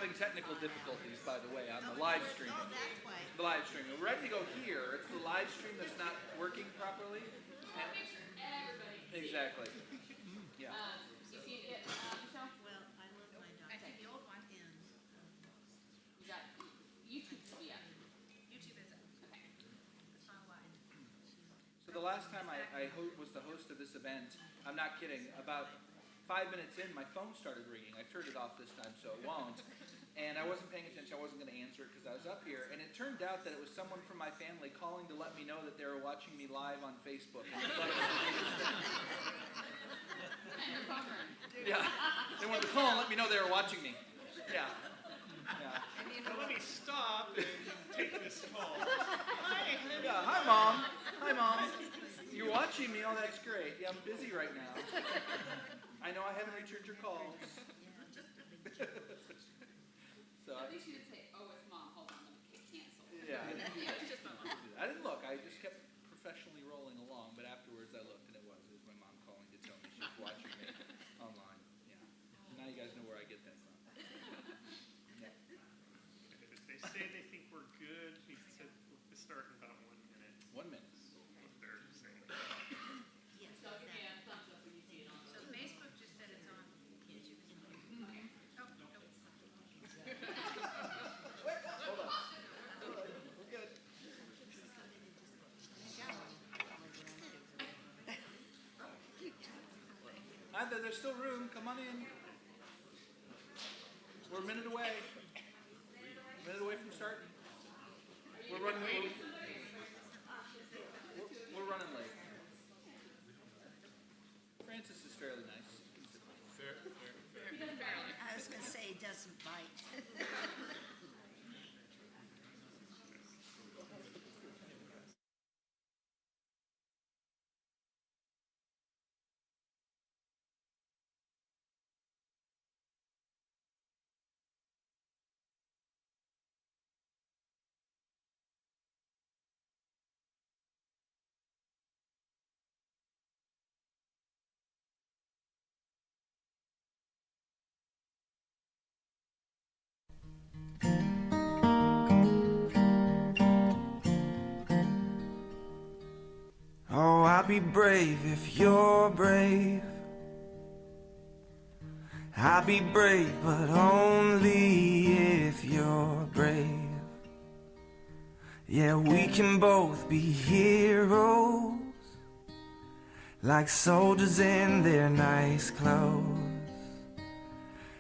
having technical difficulties, by the way, on the live stream. Oh, that's why. The live stream. We're ready to go here. It's the live stream that's not working properly. Exactly. Yeah. You see it yet, Michelle? Well, I love my dog. I think the old one. And You got YouTube to be up. YouTube is up. Okay. It's not live. So the last time I was the host of this event, I'm not kidding, about 5 minutes in, my phone started ringing. I turned it off this time so it won't. And I wasn't paying attention. I wasn't going to answer it because I was up here. And it turned out that it was someone from my family calling to let me know that they were watching me live on Facebook. Yeah. They wanted to call and let me know they were watching me. Yeah. Yeah. Now let me stop and take this call. Yeah. Hi, Mom. Hi, Mom. You're watching me? Oh, that's great. Yeah, I'm busy right now. I know I haven't returned your calls. So At least you didn't say, oh, it's Mom, hold on, let me cancel. yeah. It's just my mom. I didn't look. I just kept professionally rolling along, but afterwards I looked and it was my mom calling to tell me she was watching me online. Yeah. So now you guys know where I get that from. Yeah. They say they think we're good. He said we'll start in about 1 minute. 1 minute. What they're saying. yes, So I'll give you exactly. a thumbs up when you see it on So the. Facebook just said it's on. YouTube is on. Okay. Oh, no. Hold on. We're good. Hi there. There's still room. Come on in. We're a minute away. A minute away from starting. We're running late. We're running late. Francis is fairly nice. I was going to say it doesn't bite. Oh, I'll be brave if you're brave. I'll be brave, but only if you're brave. Yeah, we can both be heroes, like soldiers in their nice clothes,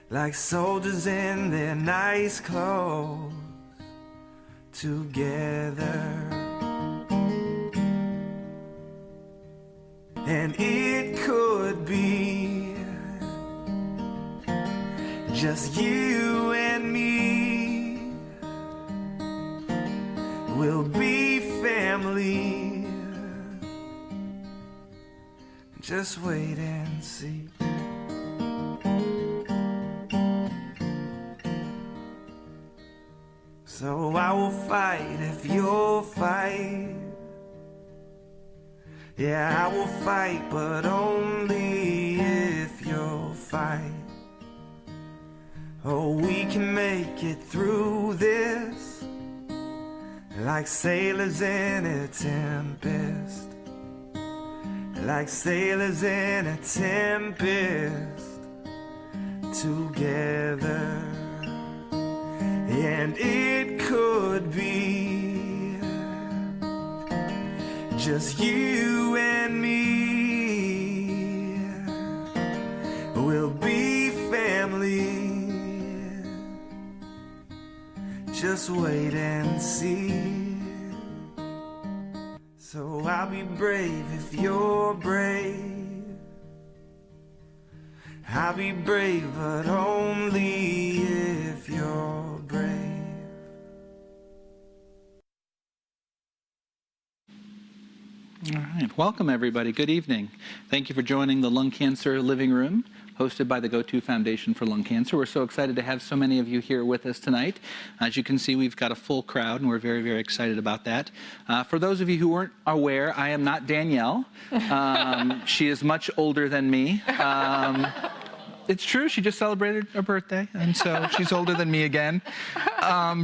like soldiers in their nice clothes, together. And it could be just you and me. We'll be family. Just wait and see. So I will fight if you'll fight. Yeah, I will fight, but only if you'll fight. Oh, we can make it through this, like sailors in a tempest, like sailors in a tempest, together. And it could be just you and me. We'll be family. Just wait and see. So I'll be brave if you're brave. I'll be brave, but only if you're brave. All right. Welcome, everybody. Good evening. Thank you for joining the Lung Cancer Living Room, hosted by the GoTo Foundation for Lung Cancer. We're so excited to have so many of you here with us tonight. As you can see, we've got a full crowd, and we're very, very excited about that. For those of you who weren't aware, I am not Danielle. She is much older than me. It's true. She just celebrated her birthday, and so she's older than me again,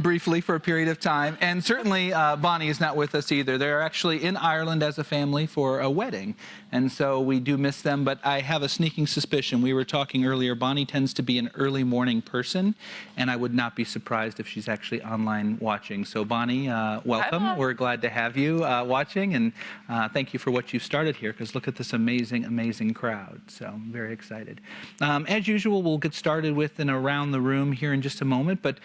briefly for a period of time. And certainly Bonnie is not with us either. They're actually in Ireland as a family for a wedding, and so we do miss them. But I have a sneaking suspicion. We were talking earlier. Bonnie tends to be an early morning person, and I would not be surprised if she's actually online watching. So Bonnie, welcome. Hi, We're glad to have you watching, and thank you for what you've started here. Because look at this amazing, amazing crowd. So I'm very excited. As usual, we'll get started with an around the room here in just a moment, but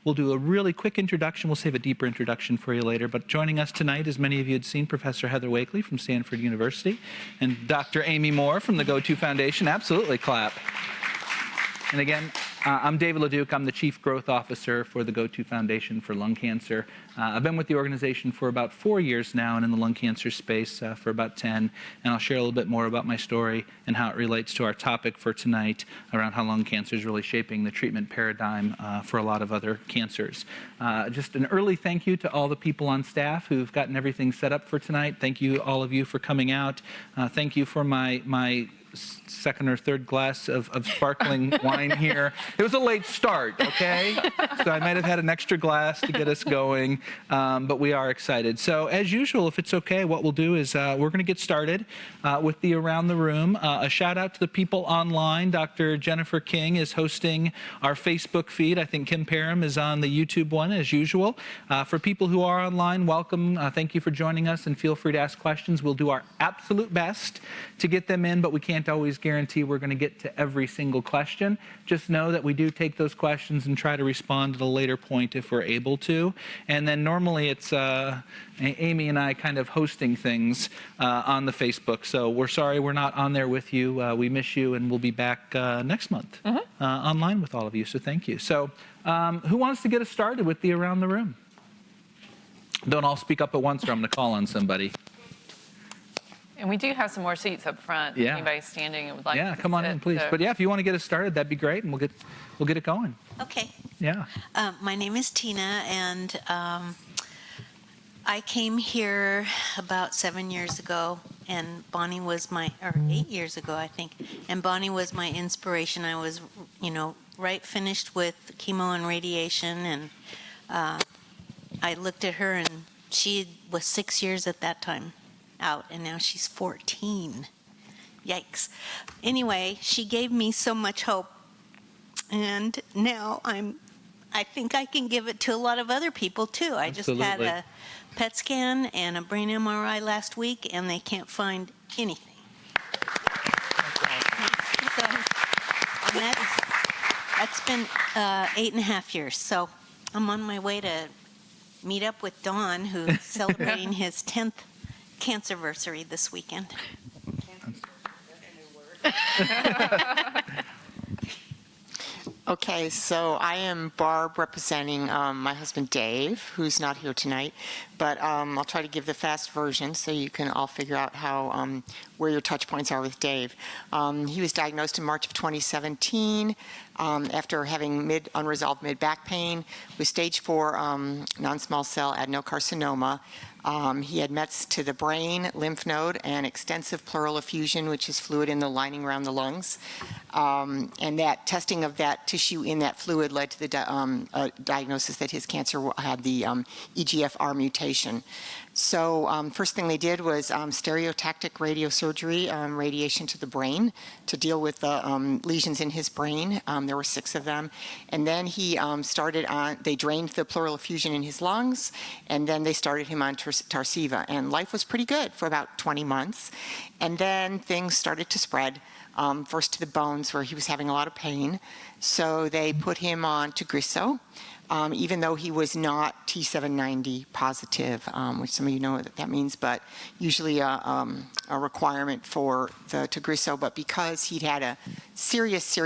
we'll do a really quick introduction. We'll save a deeper introduction for you later. But joining us tonight, as many of you had seen, Professor Heather Wakely from Stanford University and Dr. Amy Moore from the Go-To Foundation. Absolutely clap. And again, I'm David LeDuc. I'm the Chief Growth Officer for the Go-To Foundation for Lung Cancer. I've been with the organization for about 4 years now and in the lung cancer space for about 10. And I'll share a little bit more about my story and how it relates to our topic for tonight around how lung cancer is really shaping the treatment paradigm for a lot of other cancers. Just an early thank you to all the people on staff who've gotten everything set up for tonight. Thank you, all of you, for coming out. Thank you for my second or third glass of sparkling wine here. It was a late start, okay? So I might have had an extra glass to get us going, but we are excited. So as usual, if it's okay, what we'll do is we're going to get started with the Around the Room. A shout out to the people online. Dr. Jennifer King is hosting our Facebook feed. I think Kim Parham is on the YouTube one as usual. For people who are online, welcome. Thank you for joining us, and feel free to ask questions. We'll do our absolute best to get them in, but we can't always guarantee we're going to get to every single question. Just know that we do take those questions and try to respond at a later point if we're able to. And then normally it's Amy and I kind of hosting things on the Facebook. So we're sorry we're not on there with you. We miss you, and we'll be back next month online with all of you. So thank you. So who wants to get us started with the Around the Room? Don't all speak up at once, or I'm going to call on somebody. And we do have some more seats up front. Yeah. Anybody standing and would like to Yeah, come on sit, in, please. so- But yeah, if you want to get us started, that'd be great, and we'll get it going. Okay. Yeah. My name is Tina, and I came here about 7 years ago, and Bonnie was or 8 years ago, I think. And Bonnie was my inspiration. I was, right finished with chemo and radiation, and I looked at her, and she was 6 years at that time out, and now she's 14. Yikes. Anyway, she gave me so much hope, and now I think I can give it to a lot of other people too. I just had Absolutely. a PET scan and a brain MRI last week, and they can't find anything. So, and that's been 8.5 years. So I'm on my way to meet up with Don, who's celebrating his 10th cancerversary this weekend. Okay, so I am Barb representing my husband Dave, who's not here tonight, but I'll try to give the fast version so you can all figure out how where your touch points are with Dave. He was diagnosed in March of 2017 after having unresolved mid-back pain with stage 4 non-small cell adenocarcinoma. He had mets to the brain, lymph node, and extensive pleural effusion, which is fluid in the lining around the lungs. And that testing of that tissue in that fluid led to the diagnosis that his cancer had the EGFR mutation. So first thing they did was stereotactic radiosurgery, radiation to the brain to deal with the lesions in his brain. There were 6 of them. And then he they drained the pleural effusion in his lungs, and then they started him on Tarceva. And life was pretty good for about 20 months. And then things started to spread, first to the bones where he was having a lot of pain. So they put him on Tagrisso. Even though he was not T790 positive, which some of you know what that means, but usually a requirement for the Tagrisso. But because he'd had a serious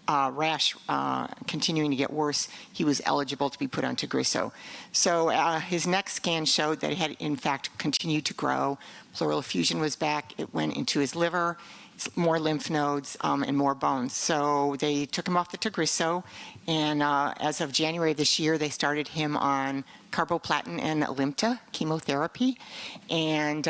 rash continuing to get worse, he was eligible to be put on Tagrisso. So his next scan showed that it had, in fact, continued to grow. Pleural effusion was back. It went into his liver, more lymph nodes, and more bones. So they took him off the Tagrisso, and as of January of this year, they started him on carboplatin and Alimta chemotherapy, and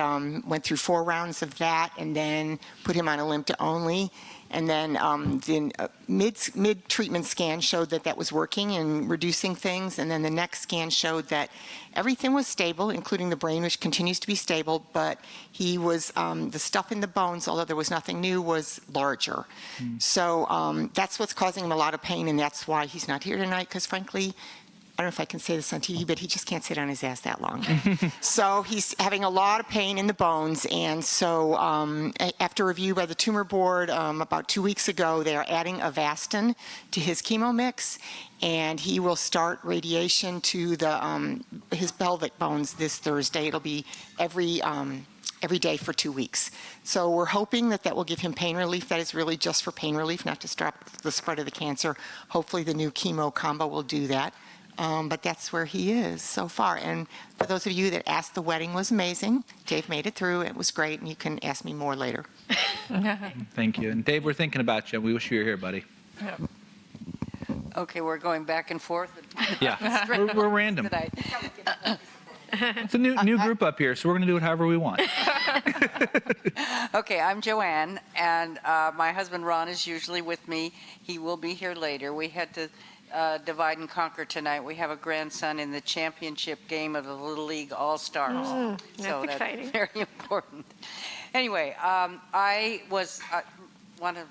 went through 4 rounds of that, and then put him on Alimta only. And then the mid-treatment scan showed that that was working and reducing things. And then the next scan showed that everything was stable, including the brain, which continues to be stable. But he was, the stuff in the bones, although there was nothing new, was larger. So that's what's causing him a lot of pain. And that's why he's not here tonight, because frankly, I don't know if I can say this on TV, but he just can't sit on his ass that long. So he's having a lot of pain in the bones. And so after review by the tumor board about 2 weeks ago, they are adding Avastin to his chemo mix. And he will start radiation to his pelvic bones this Thursday. It'll be every day for 2 weeks. So we're hoping that that will give him pain relief. That is really just for pain relief, not to stop the spread of the cancer. Hopefully the new chemo combo will do that. But that's where he is so far. And for those of you that asked, the wedding was amazing. Dave made it through. It was great. And you can ask me more later. Thank you. And Dave, we're thinking about you. We wish you were here, buddy. Okay, we're going back and forth. Yeah, we're random. Tonight. It's a new group up here, so we're going to do it however we want. Okay, I'm Joanne, and my husband Ron is usually with me. He will be here later. We had to divide and conquer tonight. We have a grandson in the championship game of the Little League All-Stars. That's exciting. Very important. Anyway, I want to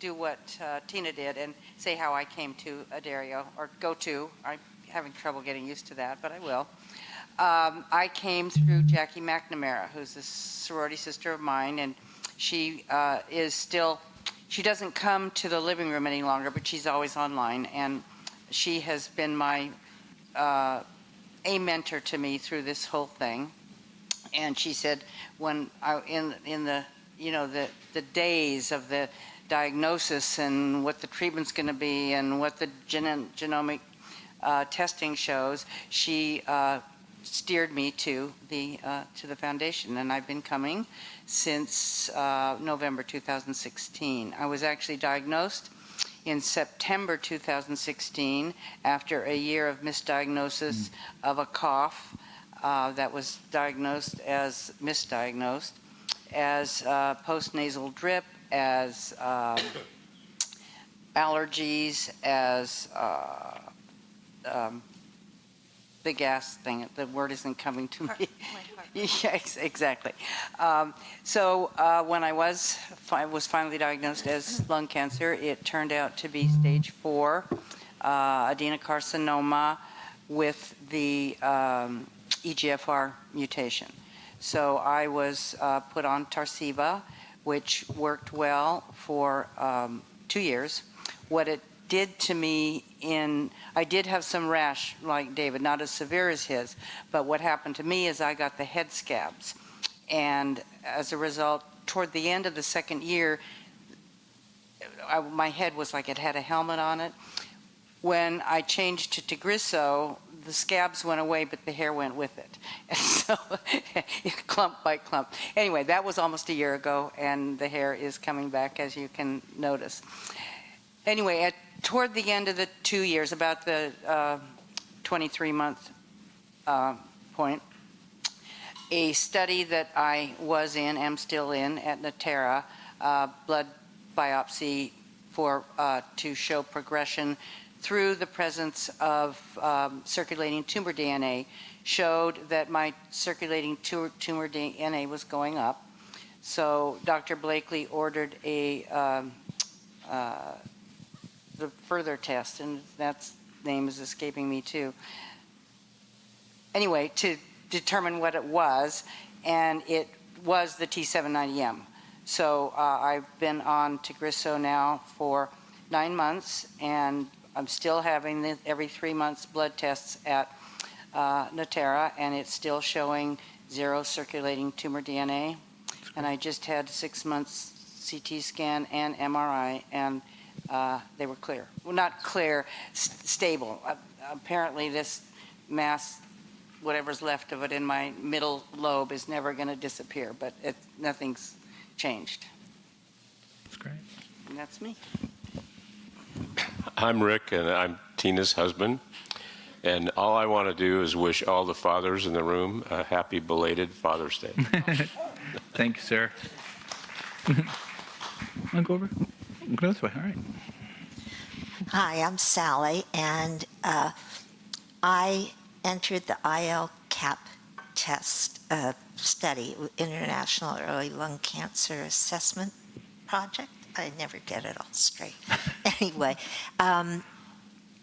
do what Tina did and say how I came to Addario, or go to. I'm having trouble getting used to that, but I will. I came through Jackie McNamara, who's a sorority sister of mine, and she is still, she doesn't come to the living room any longer, but she's always online, and she has been my a mentor to me through this whole thing. And she said, when I in the the days of the diagnosis and what the treatment's going to be and what the genomic testing shows, she steered me to the foundation, and I've been coming since November 2016. I was actually diagnosed in September 2016 after a year of misdiagnosis of a cough that was diagnosed as misdiagnosed, as postnasal drip, as allergies, as the gas thing. The word isn't coming to me. Yes, exactly. So when I was finally diagnosed as lung cancer, it turned out to be stage 4 adenocarcinoma with the EGFR mutation. So I was put on Tarceva, which worked well for 2 years. What it did to me I did have some rash like David, not as severe as his, but what happened to me is I got the head scabs. And as a result, toward the end of the second year, my head was like it had a helmet on it. When I changed to Tagrisso, the scabs went away, but the hair went with it. And so, clump by clump. Anyway, that was almost a year ago, and the hair is coming back, as you can notice. Anyway, toward the end of the 2 years, about the 23-month point, a study that I was in, am still in, at Natera, blood biopsy to show progression through the presence of circulating tumor DNA, showed that my circulating tumor DNA was going up. So Dr. Blakely ordered the further test, and that name is escaping me too. Anyway, to determine what it was, and it was the T790M. So I've been on Tagrisso now for 9 months, and I'm still having the every 3 months blood tests at Natera, and it's still showing 0 circulating tumor DNA. And I just had 6 months CT scan and MRI, and they were clear. Well, not clear, stable. Apparently this mass, whatever's left of it in my middle lobe, is never going to disappear, but nothing's changed. That's great. And that's me. I'm Rick, and I'm Tina's husband. And all I want to do is wish all the fathers in the room a happy belated Father's Day. Thank you, sir. I'll go over. Go this way. All right. Hi, I'm Sally, and I entered the IL-CAP test study, International Early Lung Cancer Assessment Project. I never get it all straight. Anyway,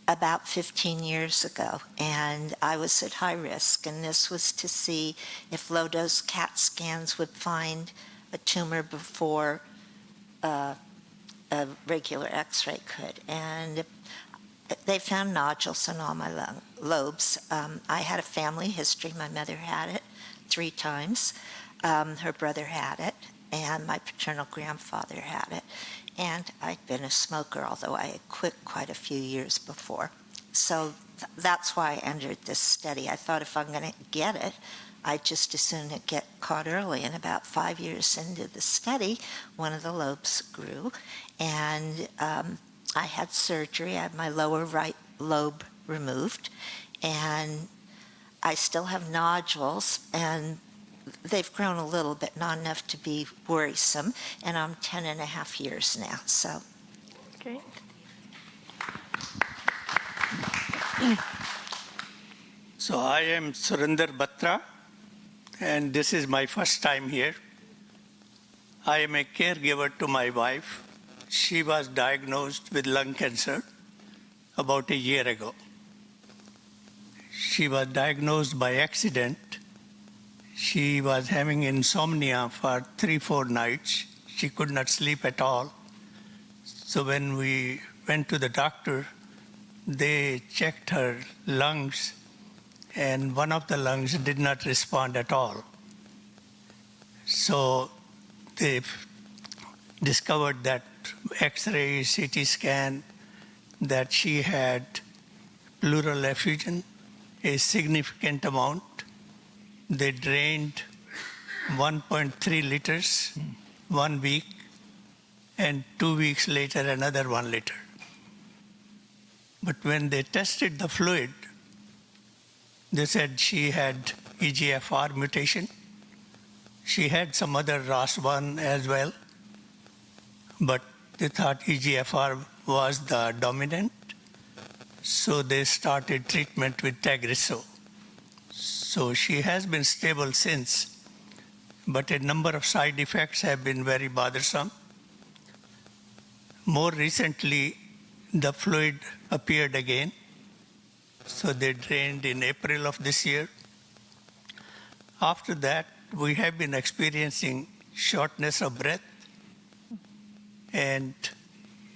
about 15 years ago, and I was at high risk, and this was to see if low-dose CAT scans would find a tumor before a regular X-ray could. And they found nodules in all my lobes. I had a family history. My mother had it 3 times. Her brother had it, and my paternal grandfather had it. And I'd been a smoker, although I had quit quite a few years before. So that's why I entered this study. I thought if I'm going to get it, I'd just as soon get caught early. And about 5 years into the study, one of the lobes grew, and I had surgery. I had my lower right lobe removed, and I still have nodules, and they've grown a little bit, not enough to be worrisome, and I'm 10 and a half years now, so. Great. So I am Surinder Batra, and this is my first time here. I am a caregiver to my wife. She was diagnosed with lung cancer about a year ago. She was diagnosed by accident. She was having insomnia for 3-4 nights. She could not sleep at all. So when we went to the doctor, they checked her lungs, and one of the lungs did not respond at all. So they discovered that X-ray, CT scan, that she had pleural effusion, a significant amount. They drained 1.3 liters 1 week, and 2 weeks later another 1 liter. But when they tested the fluid, they said she had EGFR mutation. She had some other ROS1 as well, but they thought EGFR was the dominant, so they started treatment with Tagrisso. So she has been stable since, but a number of side effects have been very bothersome. More recently, the fluid appeared again, so they drained in April of this year. After that, we have been experiencing shortness of breath, and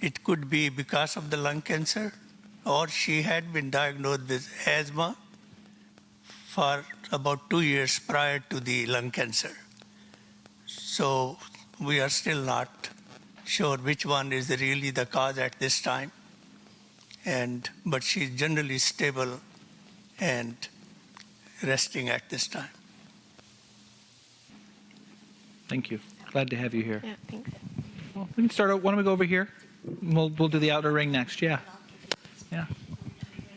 it could be because of the lung cancer, or she had been diagnosed with asthma for about 2 years prior to the lung cancer. So we are still not sure which one is really the cause at this time. But she's generally stable and resting at this time. Thank you. Glad to have you here. Yeah, thanks. Well, we can start out. Why don't we go over here? We'll do the outer ring next. Yeah. Yeah.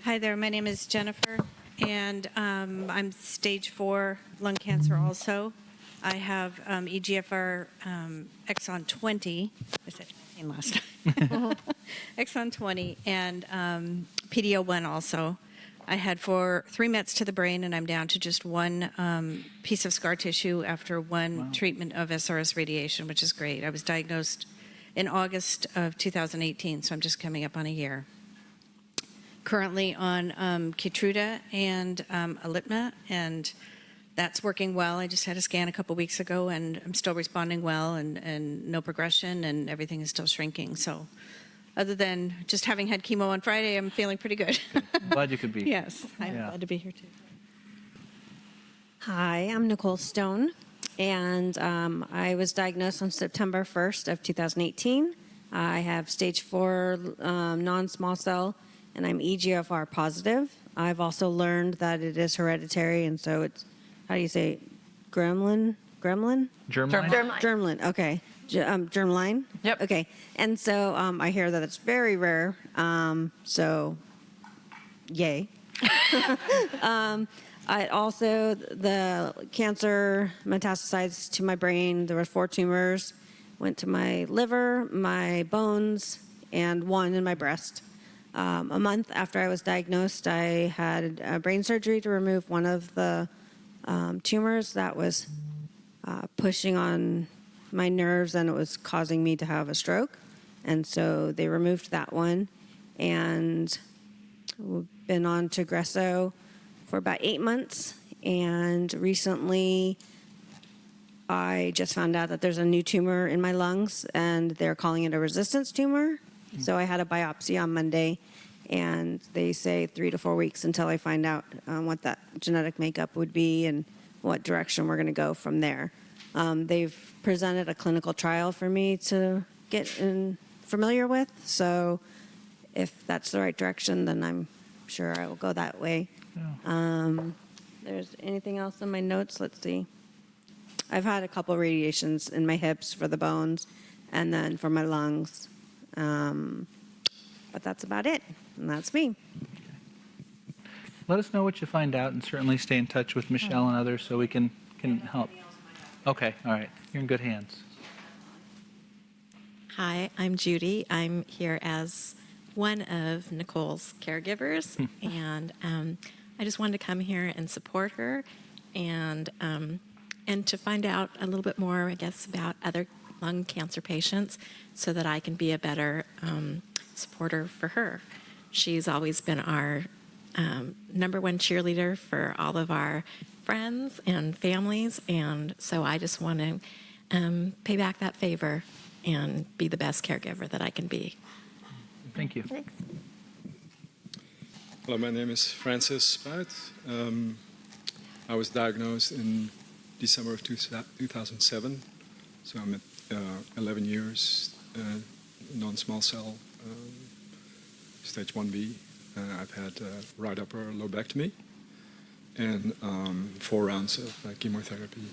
Hi there, my name is Jennifer, and I'm stage 4 lung cancer also. I have EGFR exon 20. I said 19 last time. Exon 20 and PD-L1 also. I had 3 mets to the brain, and I'm down to just 1 piece of scar tissue after 1 treatment of SRS radiation, which is great. I was diagnosed in August of 2018, so I'm just coming up on a year. Currently on Keytruda and Alitma, and that's working well. I just had a scan a couple weeks ago, and I'm still responding well, and no progression, and everything is still shrinking. So other than just having had chemo on Friday, I'm feeling pretty good. Glad you could be. Yes, I'm Yeah. glad to be here too. Hi, I'm Nicoles Story, and I was diagnosed on September 1st of 2018. I have stage 4 non-small cell, and I'm EGFR positive. I've also learned that it is hereditary, and so it's, how do you say, gremlin? Germline? Germline, okay. Germline? Yep. Okay, and so I hear that it's very rare, so yay. I also, the cancer metastasized to my brain. There were 4 tumors, went to my liver, my bones, and one in my breast. A month after I was diagnosed, I had brain surgery to remove one of the tumors that was pushing on my nerves, and it was causing me to have a stroke. And so they removed that one, and we've been on to Tagresso for about 8 months. And recently, I just found out that there's a new tumor in my lungs, and they're calling it a resistance tumor. So I had a biopsy on Monday, and they say 3 to 4 weeks until I find out what that genetic makeup would be and what direction we're going to go from there. They've presented a clinical trial for me to get familiar with, so if that's the right direction, then I'm sure I will go that way. There's anything else in my notes? Let's see. I've had a couple radiations in my hips for the bones and then for my lungs. But that's about it, and that's me. Let us know what you find out, and certainly stay in touch with Michelle and others so we can help. Okay, all right. You're in good hands. Hi, I'm Judy. I'm here as one of Nicole's caregivers, and I just wanted to come here and support her, and to find out a little bit more, I guess, about other lung cancer patients, so that I can be a better supporter for her. She's always been our number one cheerleader for all of our friends and families, and so I just want to pay back that favor and be the best caregiver that I can be. Thank you. Thanks. Hello, my name is Francis Spuit. I was diagnosed in December of 2007, so I'm at 11 years, non-small cell, stage 1B. I've had right upper lobectomy and 4 rounds of chemotherapy.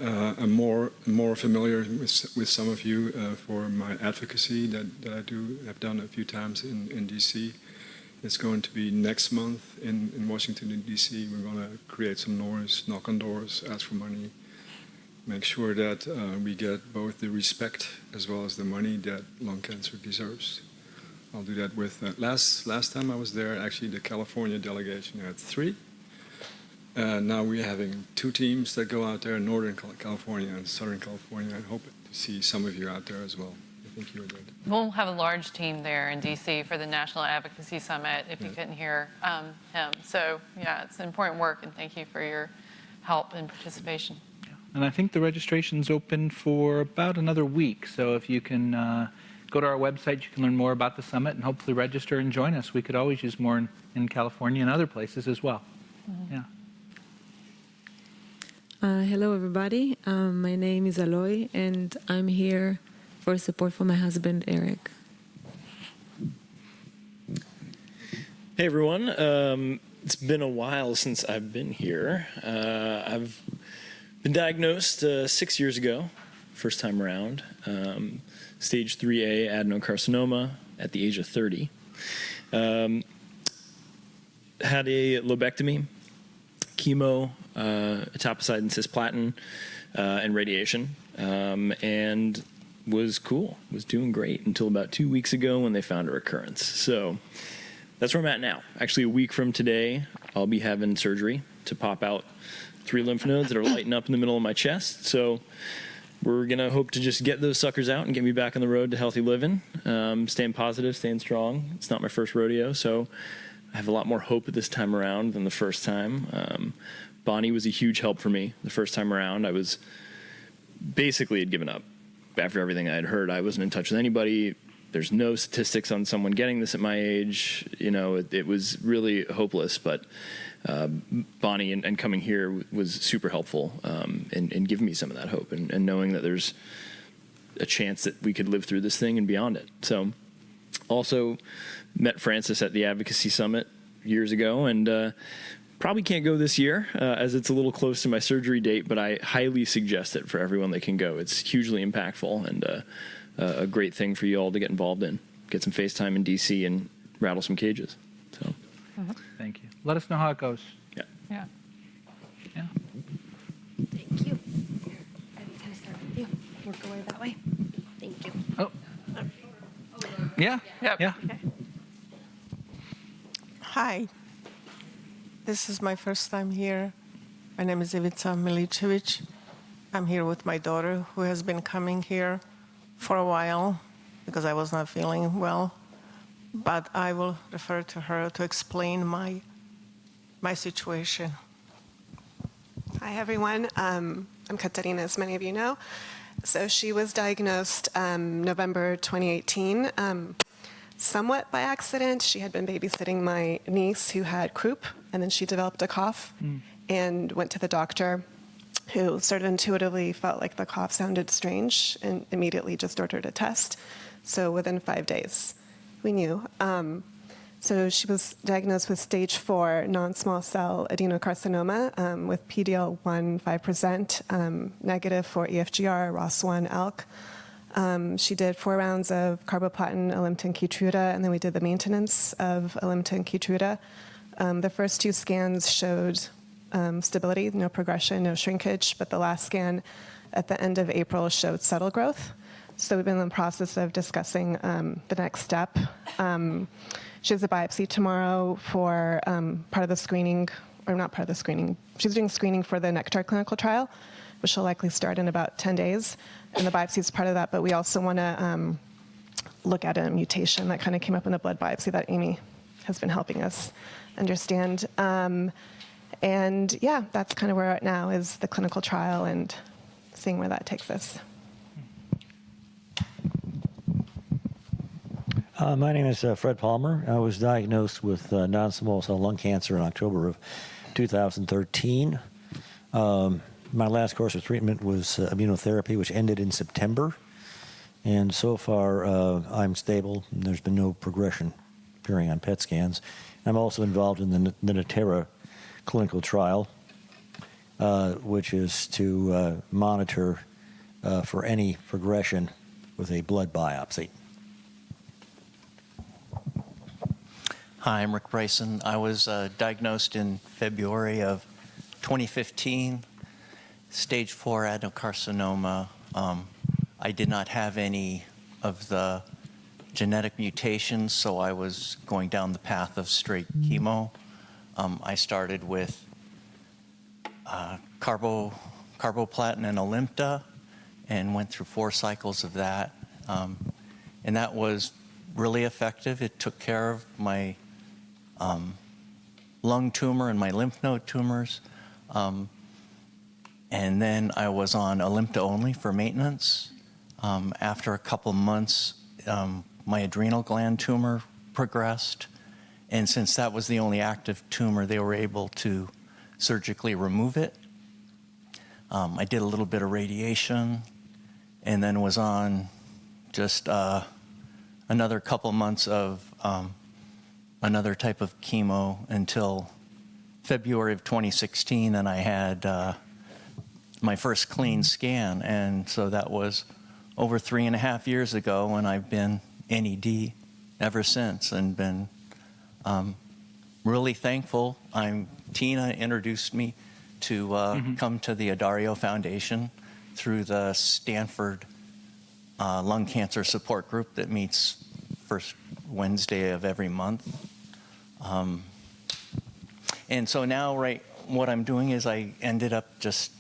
I'm more familiar with some of you for my advocacy that I have done a few times in DC. It's going to be next month in Washington, D.C. We're going to create some noise, knock on doors, ask for money, make sure that we get both the respect as well as the money that lung cancer deserves. I'll do that with, last time I was there, actually the California delegation had 3. Now we're having 2 teams that go out there in Northern California and Southern California. I hope to see some of you out there as well. I think you were there. We'll have a large team there in DC for the National Advocacy Summit if you couldn't hear him. So yeah, it's important work, and thank you for your help and participation. And I think the registration's open for about another week, so if you can go to our website, you can learn more about the summit and hopefully register and join us. We could always use more in California and other places as well. Yeah. Hello, everybody. My name is Aloy, and I'm here for support for my husband, Eric. Hey, everyone. It's been a while since I've been here. I've been diagnosed 6 years ago, first time around. Stage 3A adenocarcinoma at the age of 30. Had a lobectomy, chemo, etoposide and cisplatin, and radiation, and was cool, was doing great until about 2 weeks ago when they found a recurrence. So that's where I'm at now. Actually, a week from today, I'll be having surgery to pop out 3 lymph nodes that are lighting up in the middle of my chest. So we're going to hope to just get those suckers out and get me back on the road to healthy living, staying positive, staying strong. It's not my first rodeo, so I have a lot more hope at this time around than the first time. Bonnie was a huge help for me the first time around. I was basically had given up after everything I had heard. I wasn't in touch with anybody. There's no statistics on someone getting this at my age. You know, it was really hopeless, but Bonnie and coming here was super helpful in giving me some of that hope and knowing that there's a chance that we could live through this thing and beyond it. So also met Francis at the Advocacy Summit years ago, and probably can't go this year as it's a little close to my surgery date, but I highly suggest it for everyone that can go. It's hugely impactful and a great thing for you all to get involved in. Get some FaceTime in DC and rattle some cages. So, Thank you. Let us know how it goes. Yeah. Yeah. Thank you. Can I start with you? Work our way that way. Oh. Yeah. Yeah. Hi. This is my first time here. My name is Ivica Milicevic. I'm here with my daughter, who has been coming here for a while because I was not feeling well. But I will refer to her to explain my situation. Hi, everyone. I'm Katarina, as many of you know. So she was diagnosed November 2018, somewhat by accident. She had been babysitting my niece who had croup, and then she developed a cough and went to the doctor, who sort of intuitively felt like the cough sounded strange and immediately just ordered a test. So within 5 days, we knew. So she was diagnosed with stage 4 non-small cell adenocarcinoma with PD-L1 5%, negative for EFGR, ROS1, ALK. She did 4 rounds of carboplatin, Alimta, Keytruda, and then we did the maintenance of Alimta and Keytruda. The first 2 scans showed stability, no progression, no shrinkage, but the last scan at the end of April showed subtle growth. So we've been in the process of discussing the next step. She has a biopsy tomorrow for part of the screening, or not part of the screening. She's doing screening for the Nectar clinical trial, which will likely start in about 10 days. And the biopsy is part of that, but we also want to look at a mutation that kind of came up in the blood biopsy that Amy has been helping us understand. And yeah, that's kind of where we're at now, is the clinical trial and seeing where that takes us. My name is Fred Palmer. I was diagnosed with non-small cell lung cancer in October of 2013. My last course of treatment was immunotherapy, which ended in September. And so far, I'm stable. And there's been no progression appearing on PET scans. I'm also involved in the Natera clinical trial, which is to monitor for any progression with a blood biopsy. Hi, I'm Grayson. I was diagnosed in February of 2015, stage 4 adenocarcinoma. I did not have any of the genetic mutations, so I was going down the path of straight chemo. I started with carboplatin and Alimta and went through 4 cycles of that. And that was really effective. It took care of my lung tumor and my lymph node tumors. And then I was on Alimta only for maintenance. After a couple months, my adrenal gland tumor progressed. And since that was the only active tumor, they were able to surgically remove it. I did a little bit of radiation and then was on just another couple months of another type of chemo until February of 2016, and I had my first clean scan. And so that was over 3.5 years ago, and I've been NED ever since and been really thankful. Tina introduced me to come to the Addario Foundation through the Stanford Lung Cancer Support Group that meets first Wednesday of every month. And so now, what I'm doing is I ended up just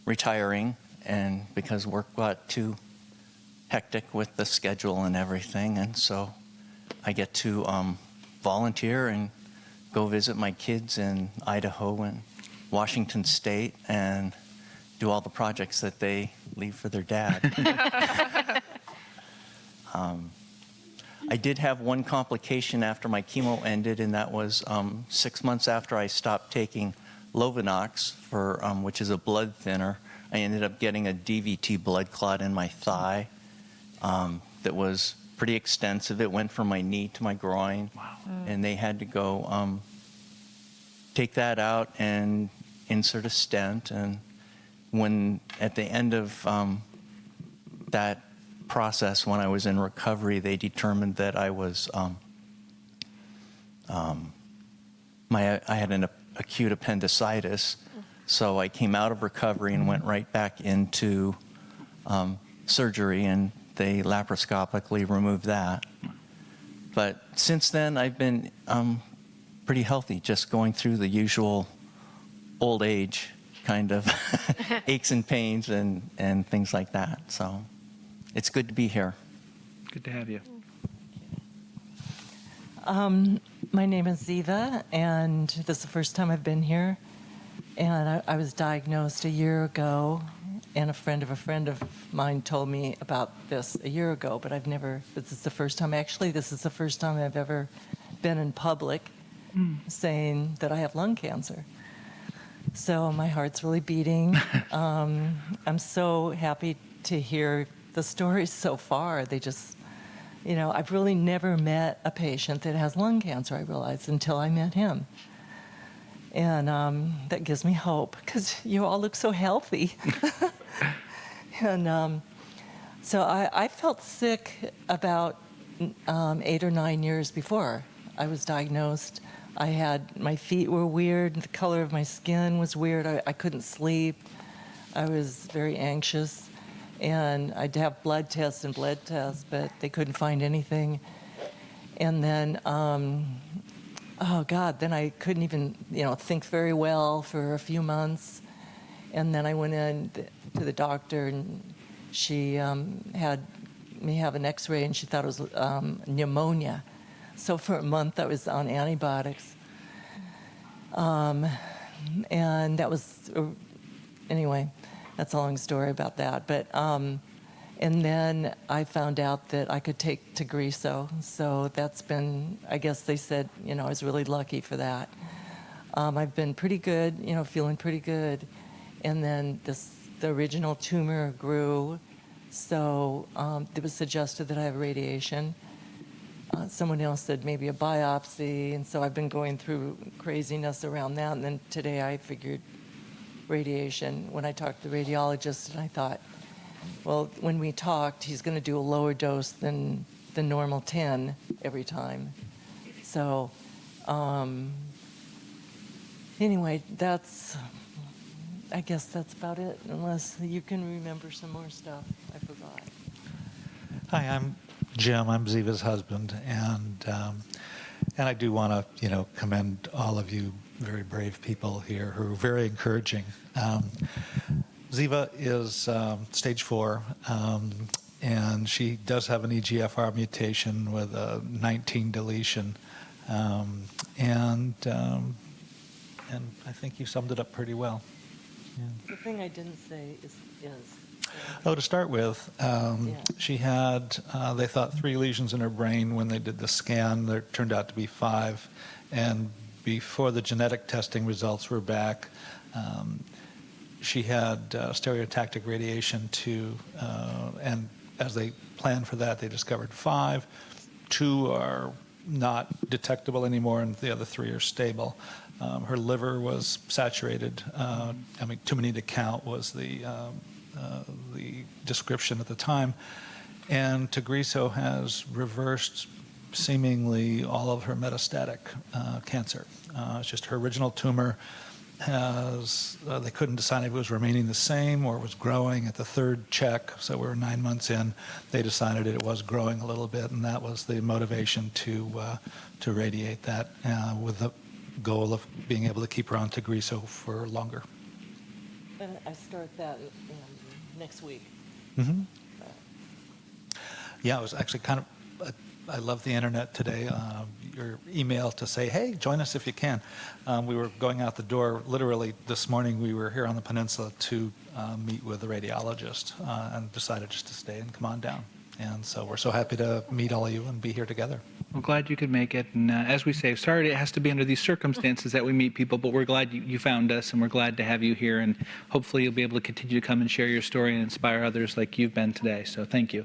retiring, and because work got too hectic with the schedule and everything, and so I get to volunteer and go visit my kids in Idaho and Washington State and do all the projects that they leave for their dad. I did have one complication after my chemo ended, and that was 6 months after I stopped taking Lovenox, which is a blood thinner. I ended up getting a DVT blood clot in my thigh that was pretty extensive. It went from my knee to my groin. Wow. And they had to go take that out and insert a stent. And when at the end of that process, when I was in recovery, they determined that I was I had an acute appendicitis. So I came out of recovery and went right back into surgery and they laparoscopically removed that. But since then, I've been pretty healthy, just going through the usual old age kind of aches and pains and things like that. So it's good to be here. Good to have you. My name is Ziva, and this is the first time I've been here. And I was diagnosed a year ago, and a friend of mine told me about this a year ago, but this is the first time I've ever been in public saying that I have lung cancer. So my heart's really beating. I'm so happy to hear the stories so far. They just, I've really never met a patient that has lung cancer, I realized, until I met him. And that gives me hope, because you all look so healthy. And so I felt sick about 8 or 9 years before I was diagnosed. My feet were weird, the color of my skin was weird, I couldn't sleep, I was very anxious, and I'd have blood tests, but they couldn't find anything. And then, then I couldn't even, think very well for a few months. And then I went in to the doctor, and she had me have an x-ray, and she thought it was pneumonia. So for a month I was on antibiotics. And that was, anyway, that's a long story about that. But, and then I found out that I could take Tagrisso. So that's been, I guess they said, I was really lucky for that. I've been pretty good, feeling pretty good. And then the original tumor grew. So it was suggested that I have radiation. Someone else said maybe a biopsy, and so I've been going through craziness around that. And then today I figured radiation when I talked to the radiologist, and I thought, well, when we talked, he's going to do a lower dose than the normal 10 every time. So anyway, I guess that's about it, unless you can remember some more stuff I forgot. Hi, I'm Jim. I'm Ziva's husband, and I do want to, commend all of you very brave people here who are very encouraging. Ziva is stage 4, and she does have an EGFR mutation with a 19 deletion, and I think you summed it up pretty well. Yeah. The thing I didn't say is to start with, she had, they thought 3 lesions in her brain. When they did the scan, there turned out to be 5. And before the genetic testing results were back, she had stereotactic radiation too. And as they planned for that, they discovered 5. 2 are not detectable anymore, and the other 3 are stable. Her liver was saturated. Too many to count was the description at the time. And Tagrisso has reversed seemingly all of her metastatic cancer. It's just her original tumor they couldn't decide if it was remaining the same or was growing at the 3rd check. So we're 9 months in. They decided it was growing a little bit, and that was the motivation to radiate that with the goal of being able to keep her on Tagrisso for longer. And I start that next week. Mm-hmm. Yeah, it was actually kind of, I love the internet today. Your email to say, hey, join us if you can. We were going out the door, literally this morning we were here on the peninsula to meet with the radiologist and decided just to stay and come on down. And so we're so happy to meet all of you and be here together. Well, glad you could make it. And as we say, sorry it has to be under these circumstances that we meet people, but we're glad you found us, and we're glad to have you here. And hopefully you'll be able to continue to come and share your story and inspire others like you've been today. So thank you.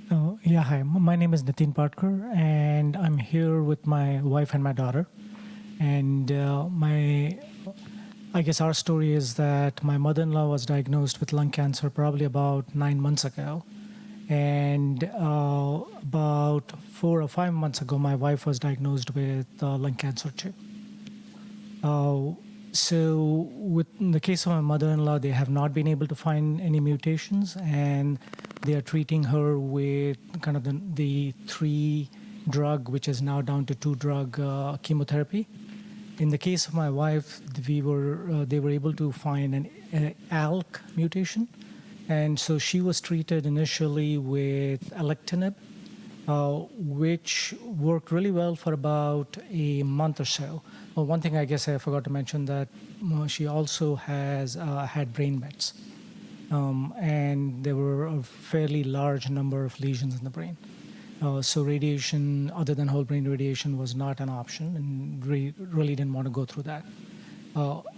Hi. My name is Nitin Patkar, and I'm here with my wife and my daughter. And I guess our story is that my mother-in-law was diagnosed with lung cancer probably about 9 months ago. And about 4 or 5 months ago, my wife was diagnosed with lung cancer too. So in the case of my mother-in-law, they have not been able to find any mutations, and they are treating her with kind of the 3-drug, which is now down to 2-drug chemotherapy. In the case of my wife, they were able to find an ALK mutation, and so she was treated initially with alectinib, which worked really well for about a month or so. Well, one thing I guess I forgot to mention that she also has had brain mets, and there were a fairly large number of lesions in the brain. So radiation, other than whole brain radiation, was not an option, and really didn't want to go through that.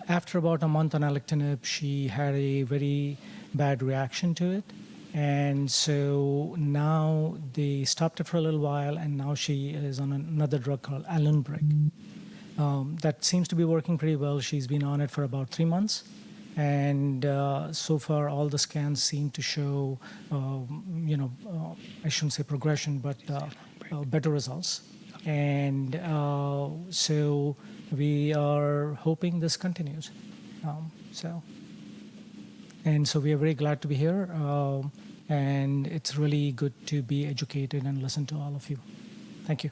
After about a month on alectinib, she had a very bad reaction to it, and so now they stopped it for a little while, and now she is on another drug called Alunbrig. That seems to be working pretty well. She's been on it for about 3 months, and so far all the scans seem to show, I shouldn't say progression, but better results. And so we are hoping this continues. And so we are very glad to be here, and it's really good to be educated and listen to all of you. Thank you.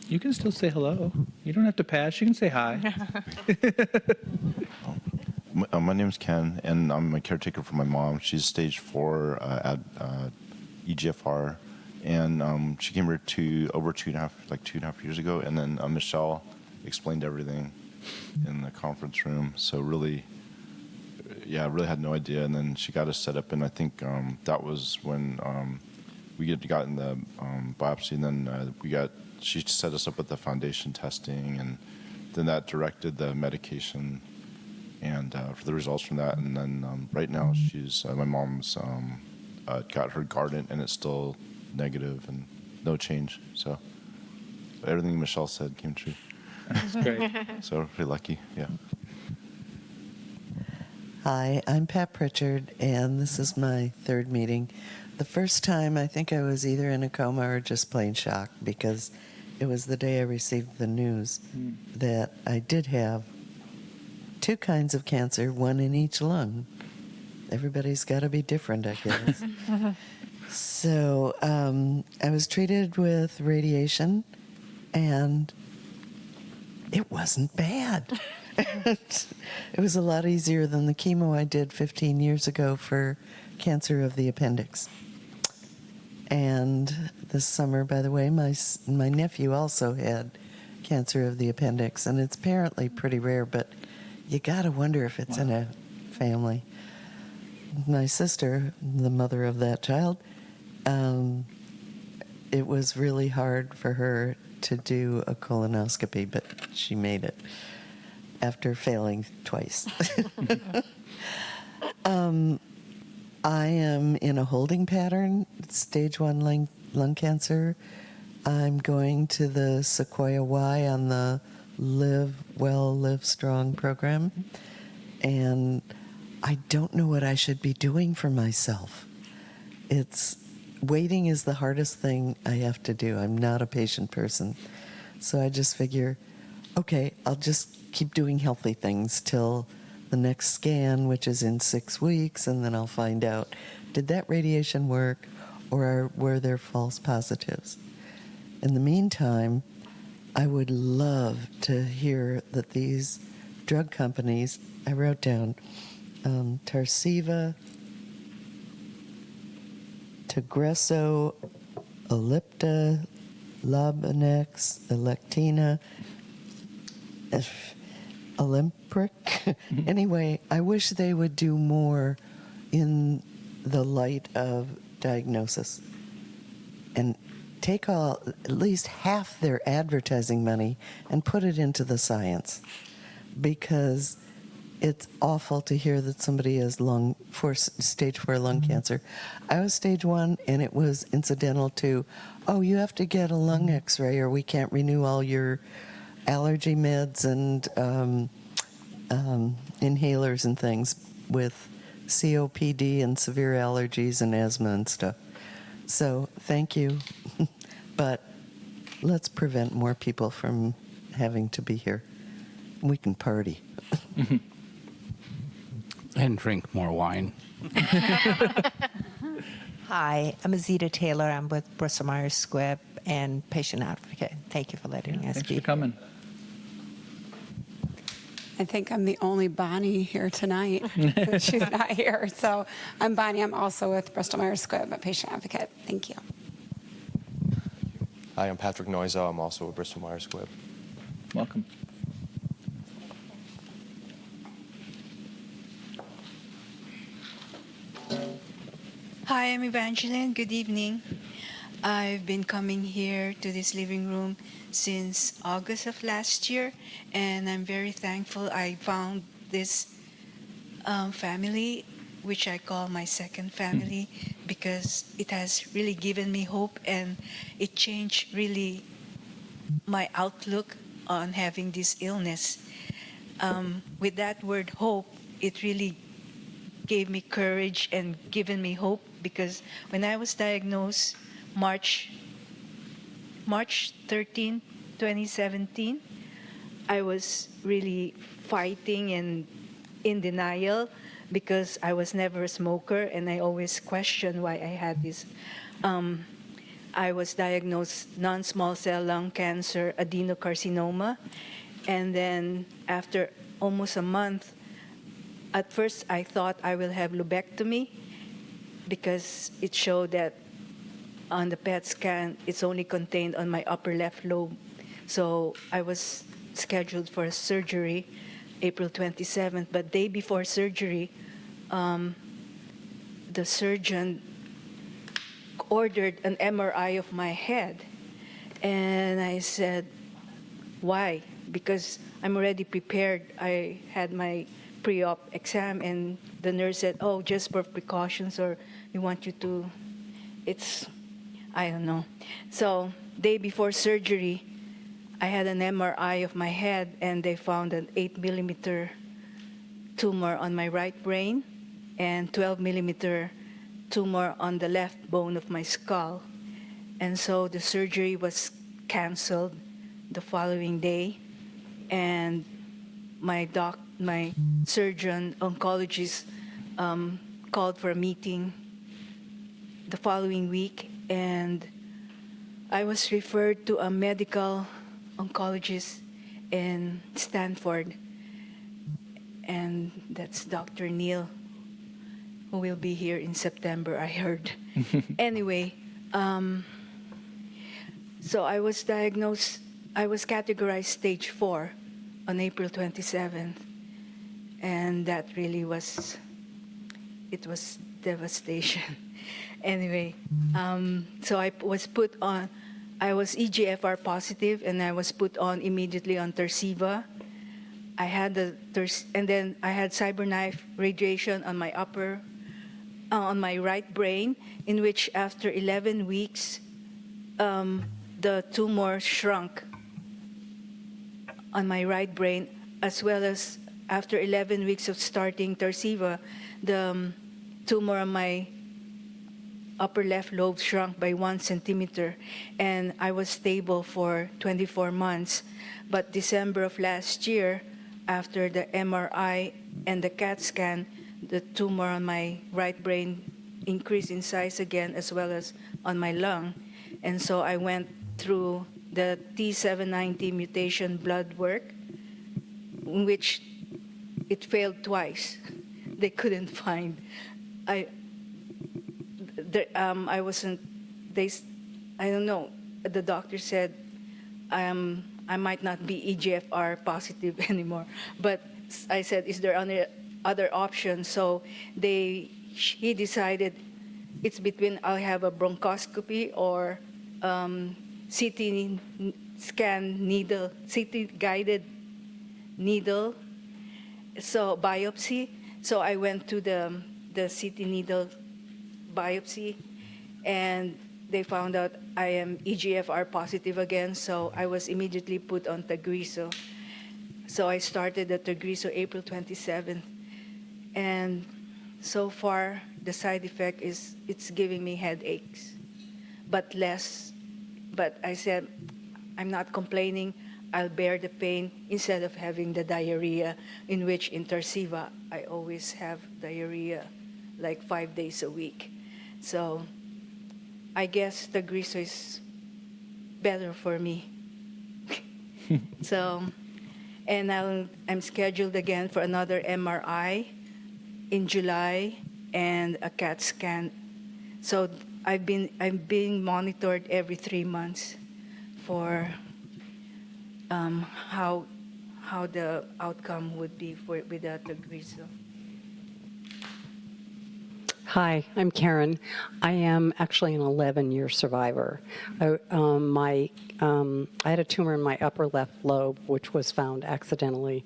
You can still say hello. You don't have to pass. You can say hi. My name's Ken, and I'm a caretaker for my mom. She's stage 4 EGFR, and she came here over 2.5 years ago, and then Michelle explained everything in the conference room. So really had no idea, and then she got us set up, and I think that was when we got in the biopsy, and then she set us up with the foundation testing, and then that directed the medication and for the results from that. And then right now she's my mom's got her Guardant, and it's still negative and no change. So everything Michelle said came true. That's great. So pretty lucky, yeah. Hi, I'm Pat Pritchard, and this is my 3rd meeting. The first time, I think I was either in a coma or just plain shocked, because it was the day I received the news that I did have 2 kinds of cancer, 1 in each lung. Everybody's got to be different, I guess. So I was treated with radiation, and it wasn't bad. It was a lot easier than the chemo I did 15 years ago for cancer of the appendix. And this summer, by the way, my nephew also had cancer of the appendix, and it's apparently pretty rare, but you got to wonder if it's in a family. My sister, the mother of that child, it was really hard for her to do a colonoscopy, but she made it after failing twice. I am in a holding pattern, stage 1 lung cancer. I'm going to the Sequoia Y on the Live Well, Live Strong program, and I don't know what I should be doing for myself. Waiting is the hardest thing I have to do. I'm not a patient person. So I just figure, okay, I'll just keep doing healthy things till the next scan, which is in 6 weeks, and then I'll find out, did that radiation work, or were there false positives? In the meantime, I would love to hear that these drug companies, I wrote down Tarceva, Tagresso, Ellipta, Labanex, Electina, Olympric. Anyway, I wish they would do more in the light of diagnosis and take at least half their advertising money and put it into the science, because it's awful to hear that somebody has stage 4 lung cancer. I was stage 1, and it was incidental to, you have to get a lung x-ray or we can't renew all your allergy meds and inhalers and things with COPD and severe allergies and asthma and stuff. So thank you. But let's prevent more people from having to be here. We can party. And drink more wine. Hi, I'm Azita Taylor. I'm with Bristol Myers Squibb and patient advocate. Thank you for letting us Thanks be. for coming. I think I'm the only Bonnie here tonight. She's not here. So I'm Bonnie. I'm also with Bristol Myers Squibb, a patient advocate. Thank you. Hi, I'm Patrick Noiza. I'm also with Bristol Myers Squibb. Welcome. Hi, I'm Evangeline. Good evening. I've been coming here to this living room since August of last year, and I'm very thankful I found this family, which I call my second family, because it has really given me hope, and it changed really my outlook on having this illness. With that word hope, it really gave me courage and given me hope, because when I was diagnosed March 13, 2017, I was really fighting and in denial because I was never a smoker, and I always questioned why I had this. I was diagnosed non-small cell lung cancer, adenocarcinoma, and then after almost a month, at first I thought I will have lobectomy because it showed that on the PET scan, it's only contained on my upper left lobe. So I was scheduled for a surgery April 27th, but day before surgery, the surgeon ordered an MRI of my head. And I said, why? Because I'm already prepared. I had my pre-op exam, and the nurse said, oh, just for precautions, or we want you to, I don't know. So day before surgery, I had an MRI of my head, and they found an 8-millimeter tumor on my right brain and 12-millimeter tumor on the left bone of my skull. And so the surgery was canceled the following day, and my surgeon oncologist called for a meeting the following week, and I was referred to a medical oncologist in Stanford, and that's Dr. Neil, who will be here in September, I heard. Anyway, so I was diagnosed, I was categorized stage 4 on April 27th, and that really was, it was devastation. Anyway, so I was put on, I was EGFR positive, and I was put on immediately on Tarceva. I had and then I had cyberknife radiation on my on my right brain, in which after 11 weeks, the tumor shrunk on my right brain, as well as after 11 weeks of starting Tarceva, the tumor on my upper left lobe shrunk by 1 centimeter, and I was stable for 24 months. But December of last year, after the MRI and the CAT scan, the tumor on my right brain increased in size again, as well as on my lung. And so I went through the T790 mutation blood work, in which it failed twice. They couldn't find. I don't know. The doctor said I might not be EGFR positive anymore. But I said, is there any other option? So he decided it's between I'll have a bronchoscopy or CT scan needle, CT guided needle, so biopsy. So I went to the CT needle biopsy, and they found out I am EGFR positive again, so I was immediately put on Tagrisso. So I started the Tagrisso April 27th, and so far the side effect is it's giving me headaches, but less. But I said I'm not complaining. I'll bear the pain instead of having the diarrhea, in which in Tarsiva, I always have diarrhea like 5 days a week. So I guess the Griso is better for me. So, and I'm scheduled again for another MRI in July and a CAT scan. So I'm being monitored every 3 months for how the outcome would be without the Griso. Hi, I'm Karen. I am actually an 11-year survivor. I had a tumor in my upper left lobe, which was found accidentally.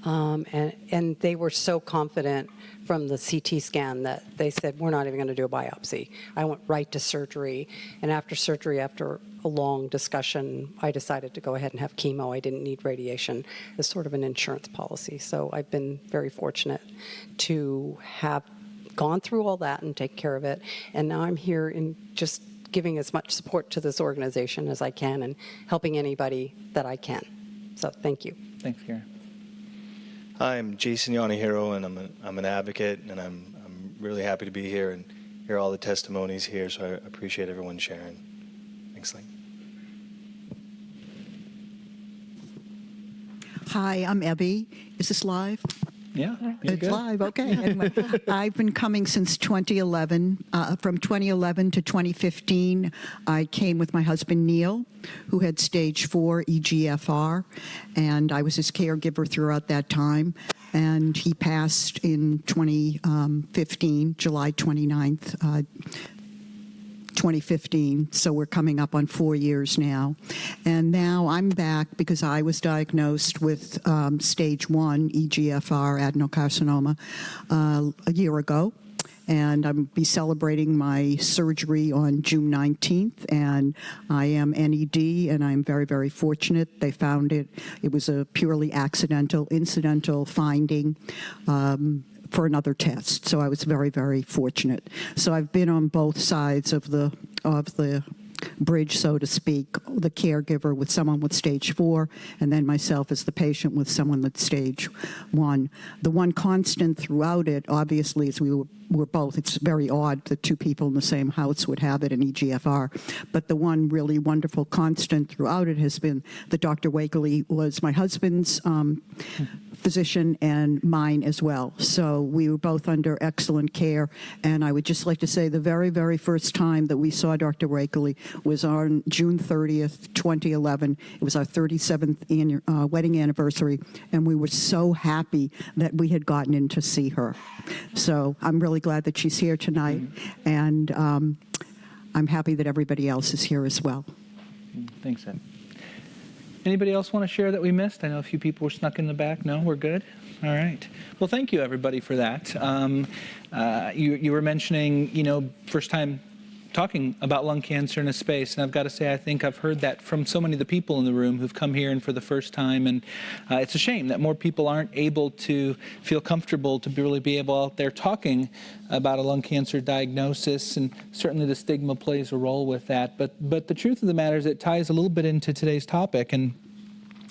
And they were so confident from the CT scan that they said, we're not even going to do a biopsy. I went right to surgery. And after surgery, after a long discussion, I decided to go ahead and have chemo. I didn't need radiation as sort of an insurance policy. So I've been very fortunate to have gone through all that and take care of it. And now I'm here in just giving as much support to this organization as I can and helping anybody that I can. So thank you. Thanks, Karen. Hi, I'm Jason Yanahiro, and I'm an advocate, and I'm really happy to be here and hear all the testimonies here, so I appreciate everyone sharing. Thanks, Lee. Hi, I'm Ebby. Is this live? Yeah, it's live. Okay. Anyway, I've been coming since 2011. From 2011 to 2015, I came with my husband Neil, who had stage 4 EGFR, and I was his caregiver throughout that time. And he passed in 2015, July 29th. 2015, so we're coming up on 4 years now. And now I'm back because I was diagnosed with stage 1 EGFR adenocarcinoma a year ago. And I'll be celebrating my surgery on June 19th, and I am NED, and I'm very, very fortunate. They found it. It was a purely incidental finding. For another test, so I was very, very fortunate. So I've been on both sides of the bridge, so to speak, the caregiver with someone with stage 4, and then myself as the patient with someone with stage 1. The one constant throughout it, obviously, is we were both. It's very odd that two people in the same house would have it in EGFR, but the one really wonderful constant throughout it has been that Dr. Wakely was my husband's physician and mine as well. So we were both under excellent care. And I would just like to say the very, very first time that we saw Dr. Wakely was on June 30th, 2011. It was our 37th wedding anniversary, and we were so happy that we had gotten in to see her. So I'm really glad that she's here tonight, and I'm happy that everybody else is here as well. Thanks, Ed. Anybody else want to share that we missed? I know a few people were snuck in the back. No, we're good? All right. Well, thank you, everybody, for that. You were mentioning, first time talking about lung cancer in a space, and I've got to say, I think I've heard that from so many of the people in the room who've come here and for the first time, and it's a shame that more people aren't able to feel comfortable to really be able out there talking about a lung cancer diagnosis, and certainly the stigma plays a role with that. But the truth of the matter is it ties a little bit into today's topic, and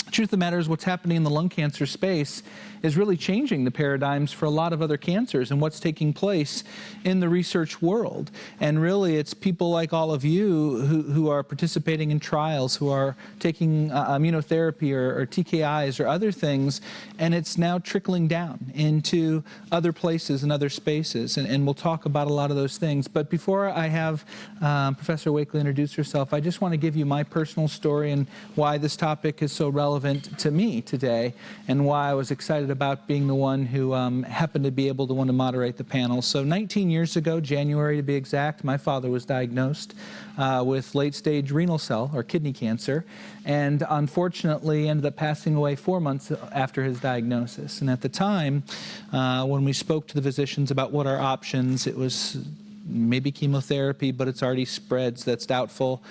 the truth of the matter is what's happening in the lung cancer space is really changing the paradigms for a lot of other cancers and what's taking place in the research world. And really, it's people like all of you who are participating in trials, who are taking immunotherapy or TKIs or other things, and it's now trickling down into other places and other spaces. And we'll talk about a lot of those things. But before I have Professor Wakely introduce herself, I just want to give you my personal story and why this topic is so relevant to me today, and why I was excited about being the one who happened to be able to moderate the panel. So 19 years ago, January to be exact, my father was diagnosed with late-stage renal cell or kidney cancer, and unfortunately ended up passing away 4 months after his diagnosis. And at the time, when we spoke to the physicians about what our options, it was maybe chemotherapy, but it's already spread, so that's doubtful.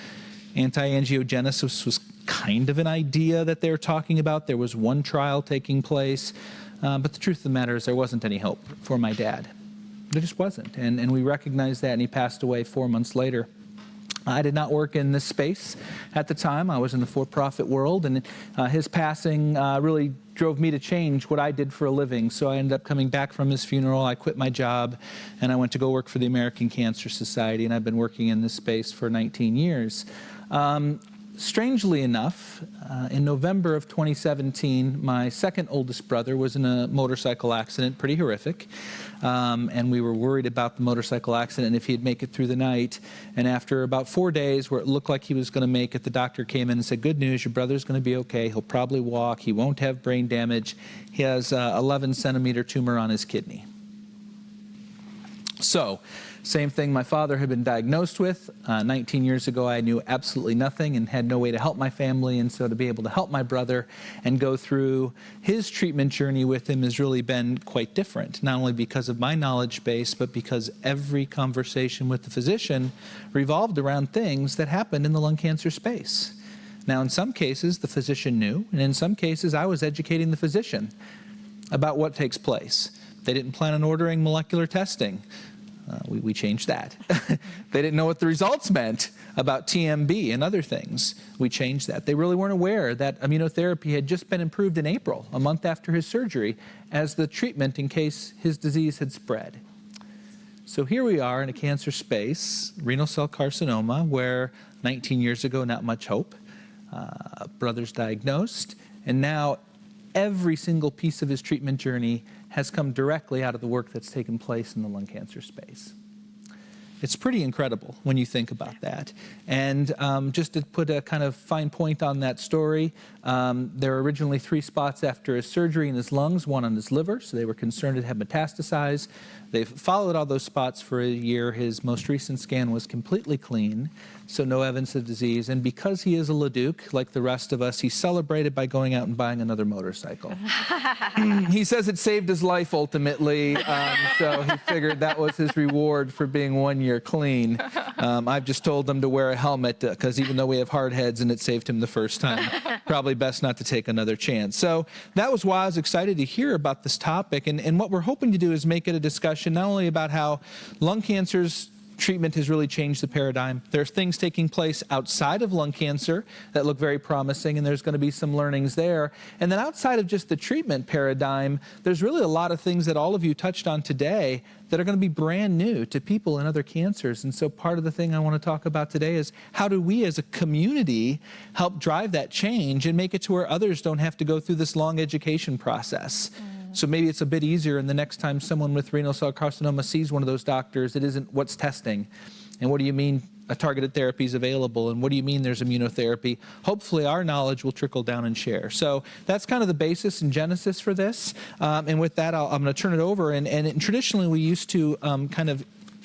Anti-angiogenesis was kind of an idea that they were talking about. There was one trial taking place, but the truth of the matter is there wasn't any hope for my dad. There just wasn't, and we recognized that, and he passed away 4 months later. I did not work in this space at the time. I was in the for-profit world, and his passing really drove me to change what I did for a living. So I ended up coming back from his funeral. I quit my job, and I went to go work for the American Cancer Society, and I've been working in this space for 19 years. Strangely enough, in November of 2017, my second oldest brother was in a motorcycle accident, pretty horrific, and we were worried about the motorcycle accident and if he'd make it through the night. And after about 4 days where it looked like he was going to make it, the doctor came in and said, "Good news, your brother's going to be okay. He'll probably walk. He won't have brain damage. He has an 11-centimeter tumor on his kidney." So, same thing my father had been diagnosed with. 19 years ago, I knew absolutely nothing and had no way to help my family. And so to be able to help my brother and go through his treatment journey with him has really been quite different, not only because of my knowledge base, but because every conversation with the physician revolved around things that happened in the lung cancer space. Now, in some cases, the physician knew, and in some cases, I was educating the physician about what takes place. They didn't plan on ordering molecular testing. We changed that. They didn't know what the results meant about TMB and other things. We changed that. They really weren't aware that immunotherapy had just been approved in April, a month after his surgery, as the treatment in case his disease had spread. So here we are in a cancer space, renal cell carcinoma, where 19 years ago, not much hope. Brother's diagnosed, and now every single piece of his treatment journey has come directly out of the work that's taken place in the lung cancer space. It's pretty incredible when you think about that. And just to put a kind of fine point on that story, there were originally 3 spots after his surgery in his lungs, 1 on his liver, so they were concerned it had metastasized. They've followed all those spots for a year. His most recent scan was completely clean, so no evidence of disease. And because he is a Leduc, like the rest of us, he celebrated by going out and buying another motorcycle. He says it saved his life ultimately, so he figured that was his reward for being 1 year clean. I've just told him to wear a helmet because even though we have hard heads and it saved him the first time, probably best not to take another chance. So that was why I was excited to hear about this topic. And what we're hoping to do is make it a discussion not only about how lung cancer's treatment has really changed the paradigm. There's things taking place outside of lung cancer that look very promising, and there's going to be some learnings there. And then outside of just the treatment paradigm, there's really a lot of things that all of you touched on today that are going to be brand new to people in other cancers. And so part of the thing I want to talk about today is how do we as a community help drive that change and make it to where others don't have to go through this long education process. So maybe it's a bit easier, and the next time someone with renal cell carcinoma sees one of those doctors, it isn't what's testing, and what do you mean a targeted therapy is available, and what do you mean there's immunotherapy? Hopefully our knowledge will trickle down and share. So that's kind of the basis and genesis for this. And with that, I'm going to turn it over. And traditionally we used to kind of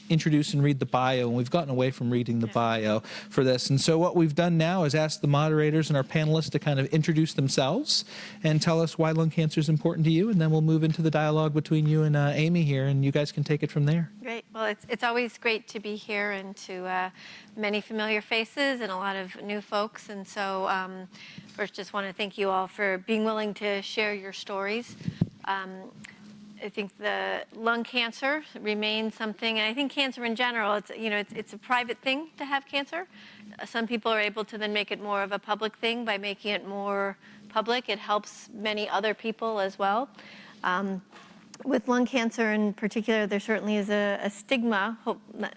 introduce and read the bio, and we've gotten away from reading the bio for this. And so what we've done now is ask the moderators and our panelists to kind of introduce themselves and tell us why lung cancer is important to you, and then we'll move into the dialogue between you and Amy here, and you guys can take it from there. Great. Well, it's always great to be here and to many familiar faces and a lot of new folks. And so first, just want to thank you all for being willing to share your stories. I think the lung cancer remains something, and I think cancer in general, it's a private thing to have cancer. Some people are able to then make it more of a public thing by making it more public. It helps many other people as well. With lung cancer in particular, there certainly is a stigma.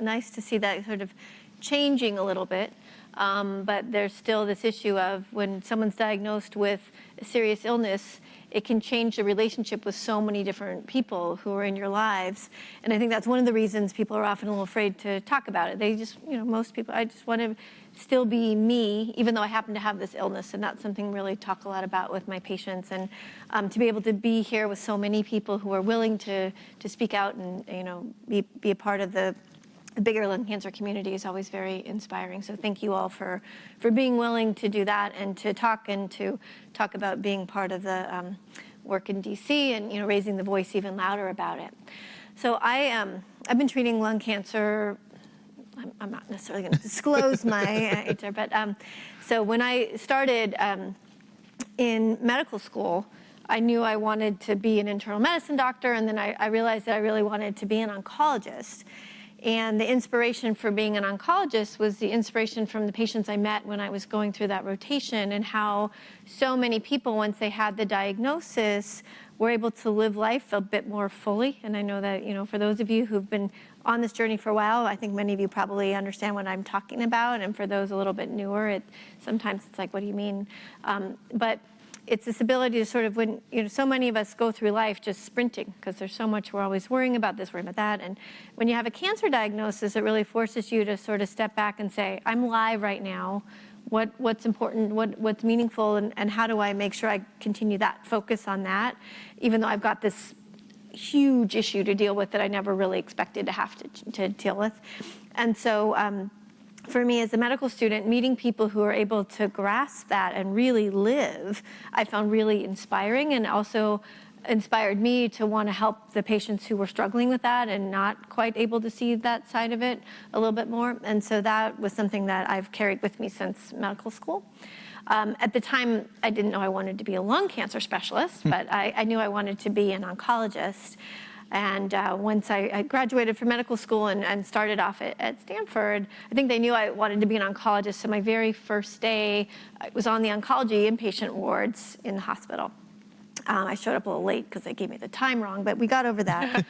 Nice to see that sort of changing a little bit. But there's still this issue of when someone's diagnosed with a serious illness, it can change the relationship with so many different people who are in your lives. And I think that's one of the reasons people are often a little afraid to talk about it. They just, most people, I just want to still be me, even though I happen to have this illness. And that's something really talk a lot about with my patients. And to be able to be here with so many people who are willing to speak out and, be a part of the bigger lung cancer community is always very inspiring. So thank you all for being willing to do that and to talk about being part of the work in DC and raising the voice even louder about it. So I've been treating lung cancer. I'm not necessarily going to disclose my age, but so when I started in medical school, I knew I wanted to be an internal medicine doctor, and then I realized that I really wanted to be an oncologist. And the inspiration for being an oncologist was the inspiration from the patients I met when I was going through that rotation, and how so many people, once they had the diagnosis, were able to live life a bit more fully. And I know that, for those of you who've been on this journey for a while, I think many of you probably understand what I'm talking about. And for those a little bit newer, sometimes it's like, what do you mean? But it's this ability to sort of, when, so many of us go through life just sprinting because there's so much, we're always worrying about this, worrying about that. And when you have a cancer diagnosis, it really forces you to sort of step back and say, I'm alive right now. What's important, what's meaningful, and how do I make sure I continue that focus on that, even though I've got this huge issue to deal with that I never really expected to have to deal with. And so for me as a medical student, meeting people who are able to grasp that and really live, I found really inspiring, and also inspired me to want to help the patients who were struggling with that and not quite able to see that side of it a little bit more. And so that was something that I've carried with me since medical school. At the time, I didn't know I wanted to be a lung cancer specialist, but I knew I wanted to be an oncologist. And once I graduated from medical school and started off at Stanford, I think they knew I wanted to be an oncologist. So my very first day, I was on the oncology inpatient wards in the hospital. I showed up a little late because they gave me the time wrong, but we got over that.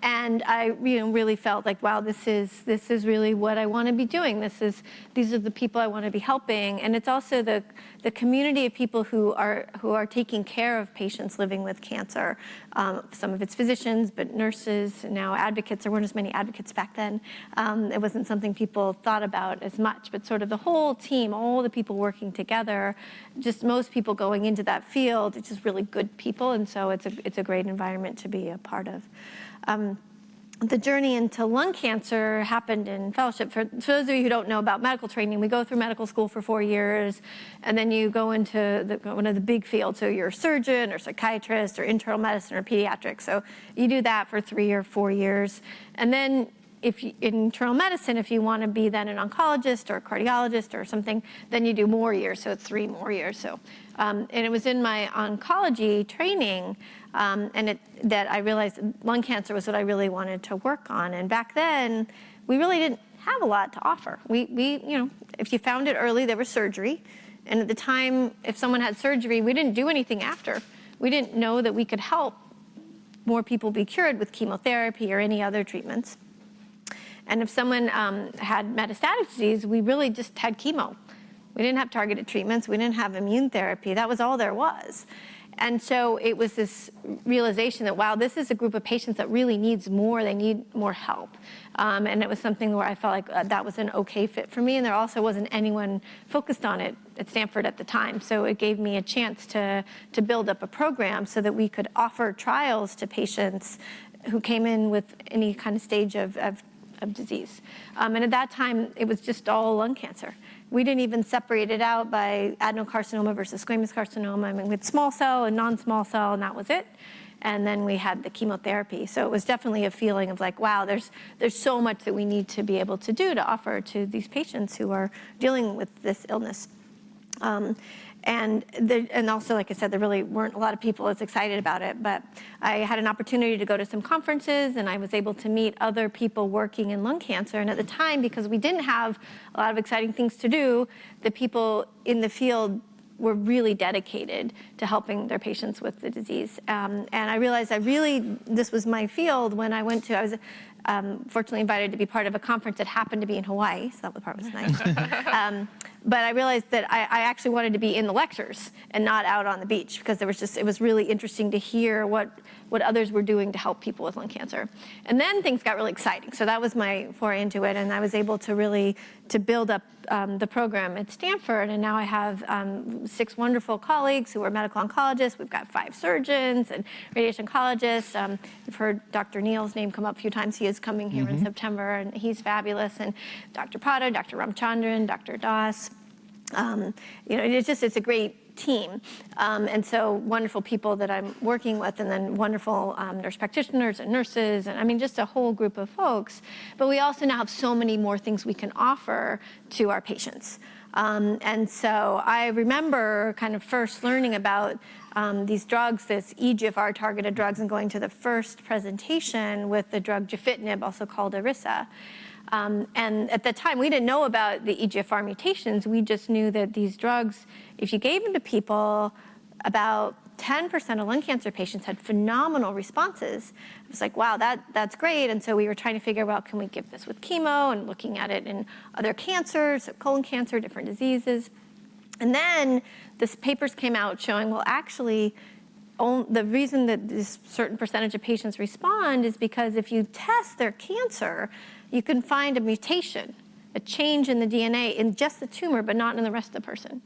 And I really felt like, wow, this is really what I want to be doing. These are the people I want to be helping. And it's also the community of people who are taking care of patients living with cancer. Some of it's physicians, but nurses, now advocates. There weren't as many advocates back then. It wasn't something people thought about as much, but sort of the whole team, all the people working together, just most people going into that field, it's just really good people, and so it's a great environment to be a part of. The journey into lung cancer happened in fellowship. For those of you who don't know about medical training, we go through medical school for 4 years, and then you go into one of the big fields. So you're a surgeon or psychiatrist or internal medicine or pediatrics. So you do that for 3 or 4 years. And then in internal medicine, if you want to be then an oncologist or a cardiologist or something, then you do more years. So it's 3 more years. So, and it was in my oncology training that I realized lung cancer was what I really wanted to work on. And back then, we really didn't have a lot to offer. We if you found it early, there was surgery. And at the time, if someone had surgery, we didn't do anything after. We didn't know that we could help more people be cured with chemotherapy or any other treatments. And if someone had metastatic disease, we really just had chemo. We didn't have targeted treatments. We didn't have immune therapy. That was all there was. And so it was this realization that, wow, this is a group of patients that really needs more. They need more help. And it was something where I felt like that was an okay fit for me. And there also wasn't anyone focused on it at Stanford at the time. So it gave me a chance to build up a program so that we could offer trials to patients who came in with any kind of stage of disease. And at that time, it was just all lung cancer. We didn't even separate it out by adenocarcinoma versus squamous carcinoma. I mean, we had small cell and non-small cell, and that was it. And then we had the chemotherapy. So it was definitely a feeling of like, wow, there's so much that we need to be able to do to offer to these patients who are dealing with this illness. And also, like I said, there really weren't a lot of people as excited about it, but I had an opportunity to go to some conferences, and I was able to meet other people working in lung cancer. And at the time, because we didn't have a lot of exciting things to do, the people in the field were really dedicated to helping their patients with the disease. And I realized this was my field when I was fortunately invited to be part of a conference that happened to be in Hawaii, so that part was nice. But I realized that I actually wanted to be in the lectures and not out on the beach, because it was really interesting to hear what others were doing to help people with lung cancer. And then things got really exciting. So that was my foray into it, and I was able to build up the program at Stanford. And now I have 6 wonderful colleagues who are medical oncologists. We've got 5 surgeons and radiation oncologists. You've heard Dr. Neal's name come up a few times. He is coming here in September, and he's fabulous. And Dr. Prada, Dr. Ramchandran, Dr. Das. It's a great team. And so wonderful people that I'm working with, and then wonderful nurse practitioners and nurses, and I mean, just a whole group of folks. But we also now have so many more things we can offer to our patients. And so I remember kind of first learning about these drugs, this EGFR targeted drugs, and going to the first presentation with the drug gefitinib, also called Iressa. And at the time, we didn't know about the EGFR mutations. We just knew that these drugs, if you gave them to people, about 10% of lung cancer patients had phenomenal responses. It was like, wow, that's great. And so we were trying to figure out, can we give this with chemo, and looking at it in other cancers, colon cancer, different diseases. And then this papers came out showing, well, actually, the reason that this certain percentage of patients respond is because if you test their cancer, you can find a mutation, a change in the DNA in just the tumor, but not in the rest of the person,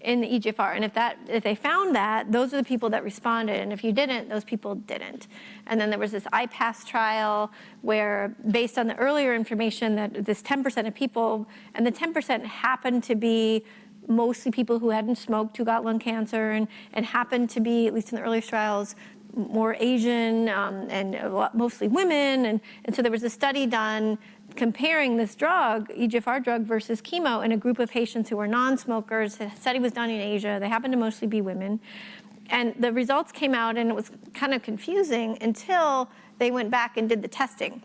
in the EGFR. And if they found that, those are the people that responded. And if you didn't, those people didn't. And then there was this IPASS trial where, based on the earlier information, that this 10% of people, and the 10% happened to be mostly people who hadn't smoked, who got lung cancer, and happened to be, at least in the earlier trials, more Asian and mostly women. And so there was a study done comparing this drug, EGFR drug, versus chemo in a group of patients who were non-smokers. The study was done in Asia. They happened to mostly be women. And the results came out, and it was kind of confusing until they went back and did the testing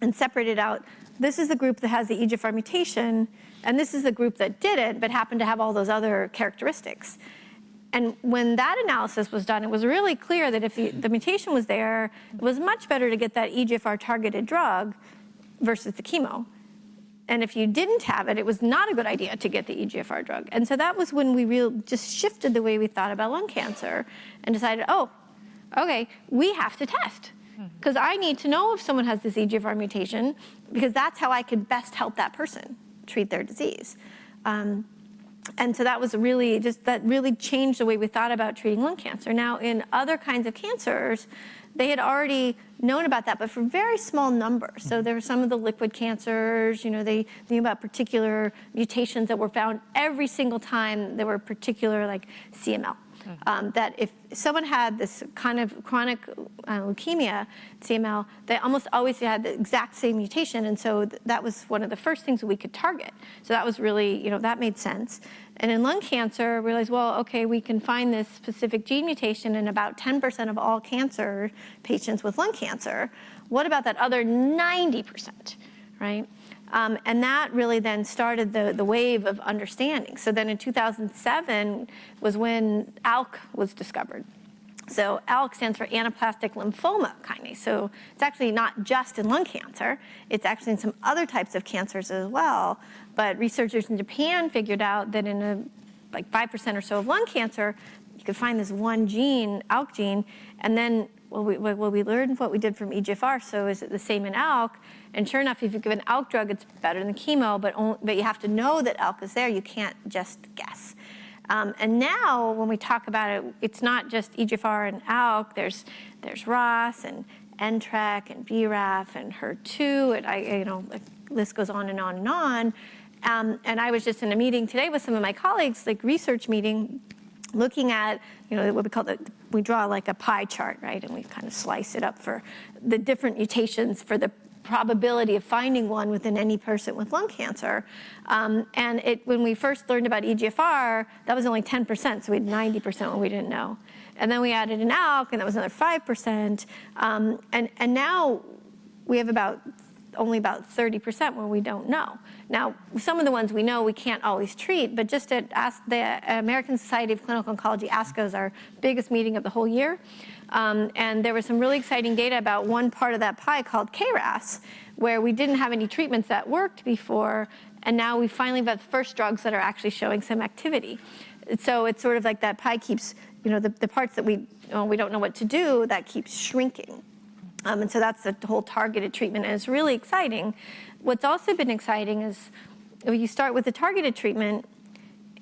and separated out, this is the group that has the EGFR mutation, and this is the group that didn't, but happened to have all those other characteristics. And when that analysis was done, it was really clear that if the mutation was there, it was much better to get that EGFR-targeted drug versus the chemo. And if you didn't have it, it was not a good idea to get the EGFR drug. And so that was when we just shifted the way we thought about lung cancer and decided, oh, okay, we have to test. Because I need to know if someone has this EGFR mutation, because that's how I could best help that person treat their disease. And so that was really that really changed the way we thought about treating lung cancer. Now, in other kinds of cancers, they had already known about that, but for very small numbers. So there were some of the liquid cancers, they knew about particular mutations that were found every single time there were particular, like CML. That if someone had this kind of chronic leukemia, CML, they almost always had the exact same mutation. And so that was one of the first things that we could target. So that was really, that made sense. And in lung cancer, we realized, well, okay, we can find this specific gene mutation in about 10% of all cancer patients with lung cancer. What about that other 90%, right? And that really then started the wave of understanding. So then in 2007 was when ALK was discovered. So ALK stands for anaplastic lymphoma kinase. So it's actually not just in lung cancer. It's actually in some other types of cancers as well. But researchers in Japan figured out that in like 5% or so of lung cancer, you could find this one gene, ALK gene, and then we learned what we did from EGFR, so is it the same in ALK? And sure enough, if you give an ALK drug, it's better than chemo, but you have to know that ALK is there. You can't just guess. And now, when we talk about it, it's not just EGFR and ALK. There's ROS and NTRK and BRAF and HER2, and the list goes on and on and on. And I was just in a meeting today with some of my colleagues, like research meeting, looking at, what we call we draw like a pie chart, right? And we kind of slice it up for the different mutations for the probability of finding one within any person with lung cancer. And when we first learned about EGFR, that was only 10%, so we had 90% when we didn't know. And then we added an ALK, and that was another 5%. And now we have only about 30% where we don't know. Now, some of the ones we know we can't always treat, but just at the American Society of Clinical Oncology, ASCO is our biggest meeting of the whole year. And there was some really exciting data about one part of that pie called KRAS, where we didn't have any treatments that worked before, and now we finally have the first drugs that are actually showing some activity. So it's sort of like that pie keeps, the parts that we don't know what to do, that keeps shrinking. And so that's the whole targeted treatment, and it's really exciting. What's also been exciting is when you start with the targeted treatment,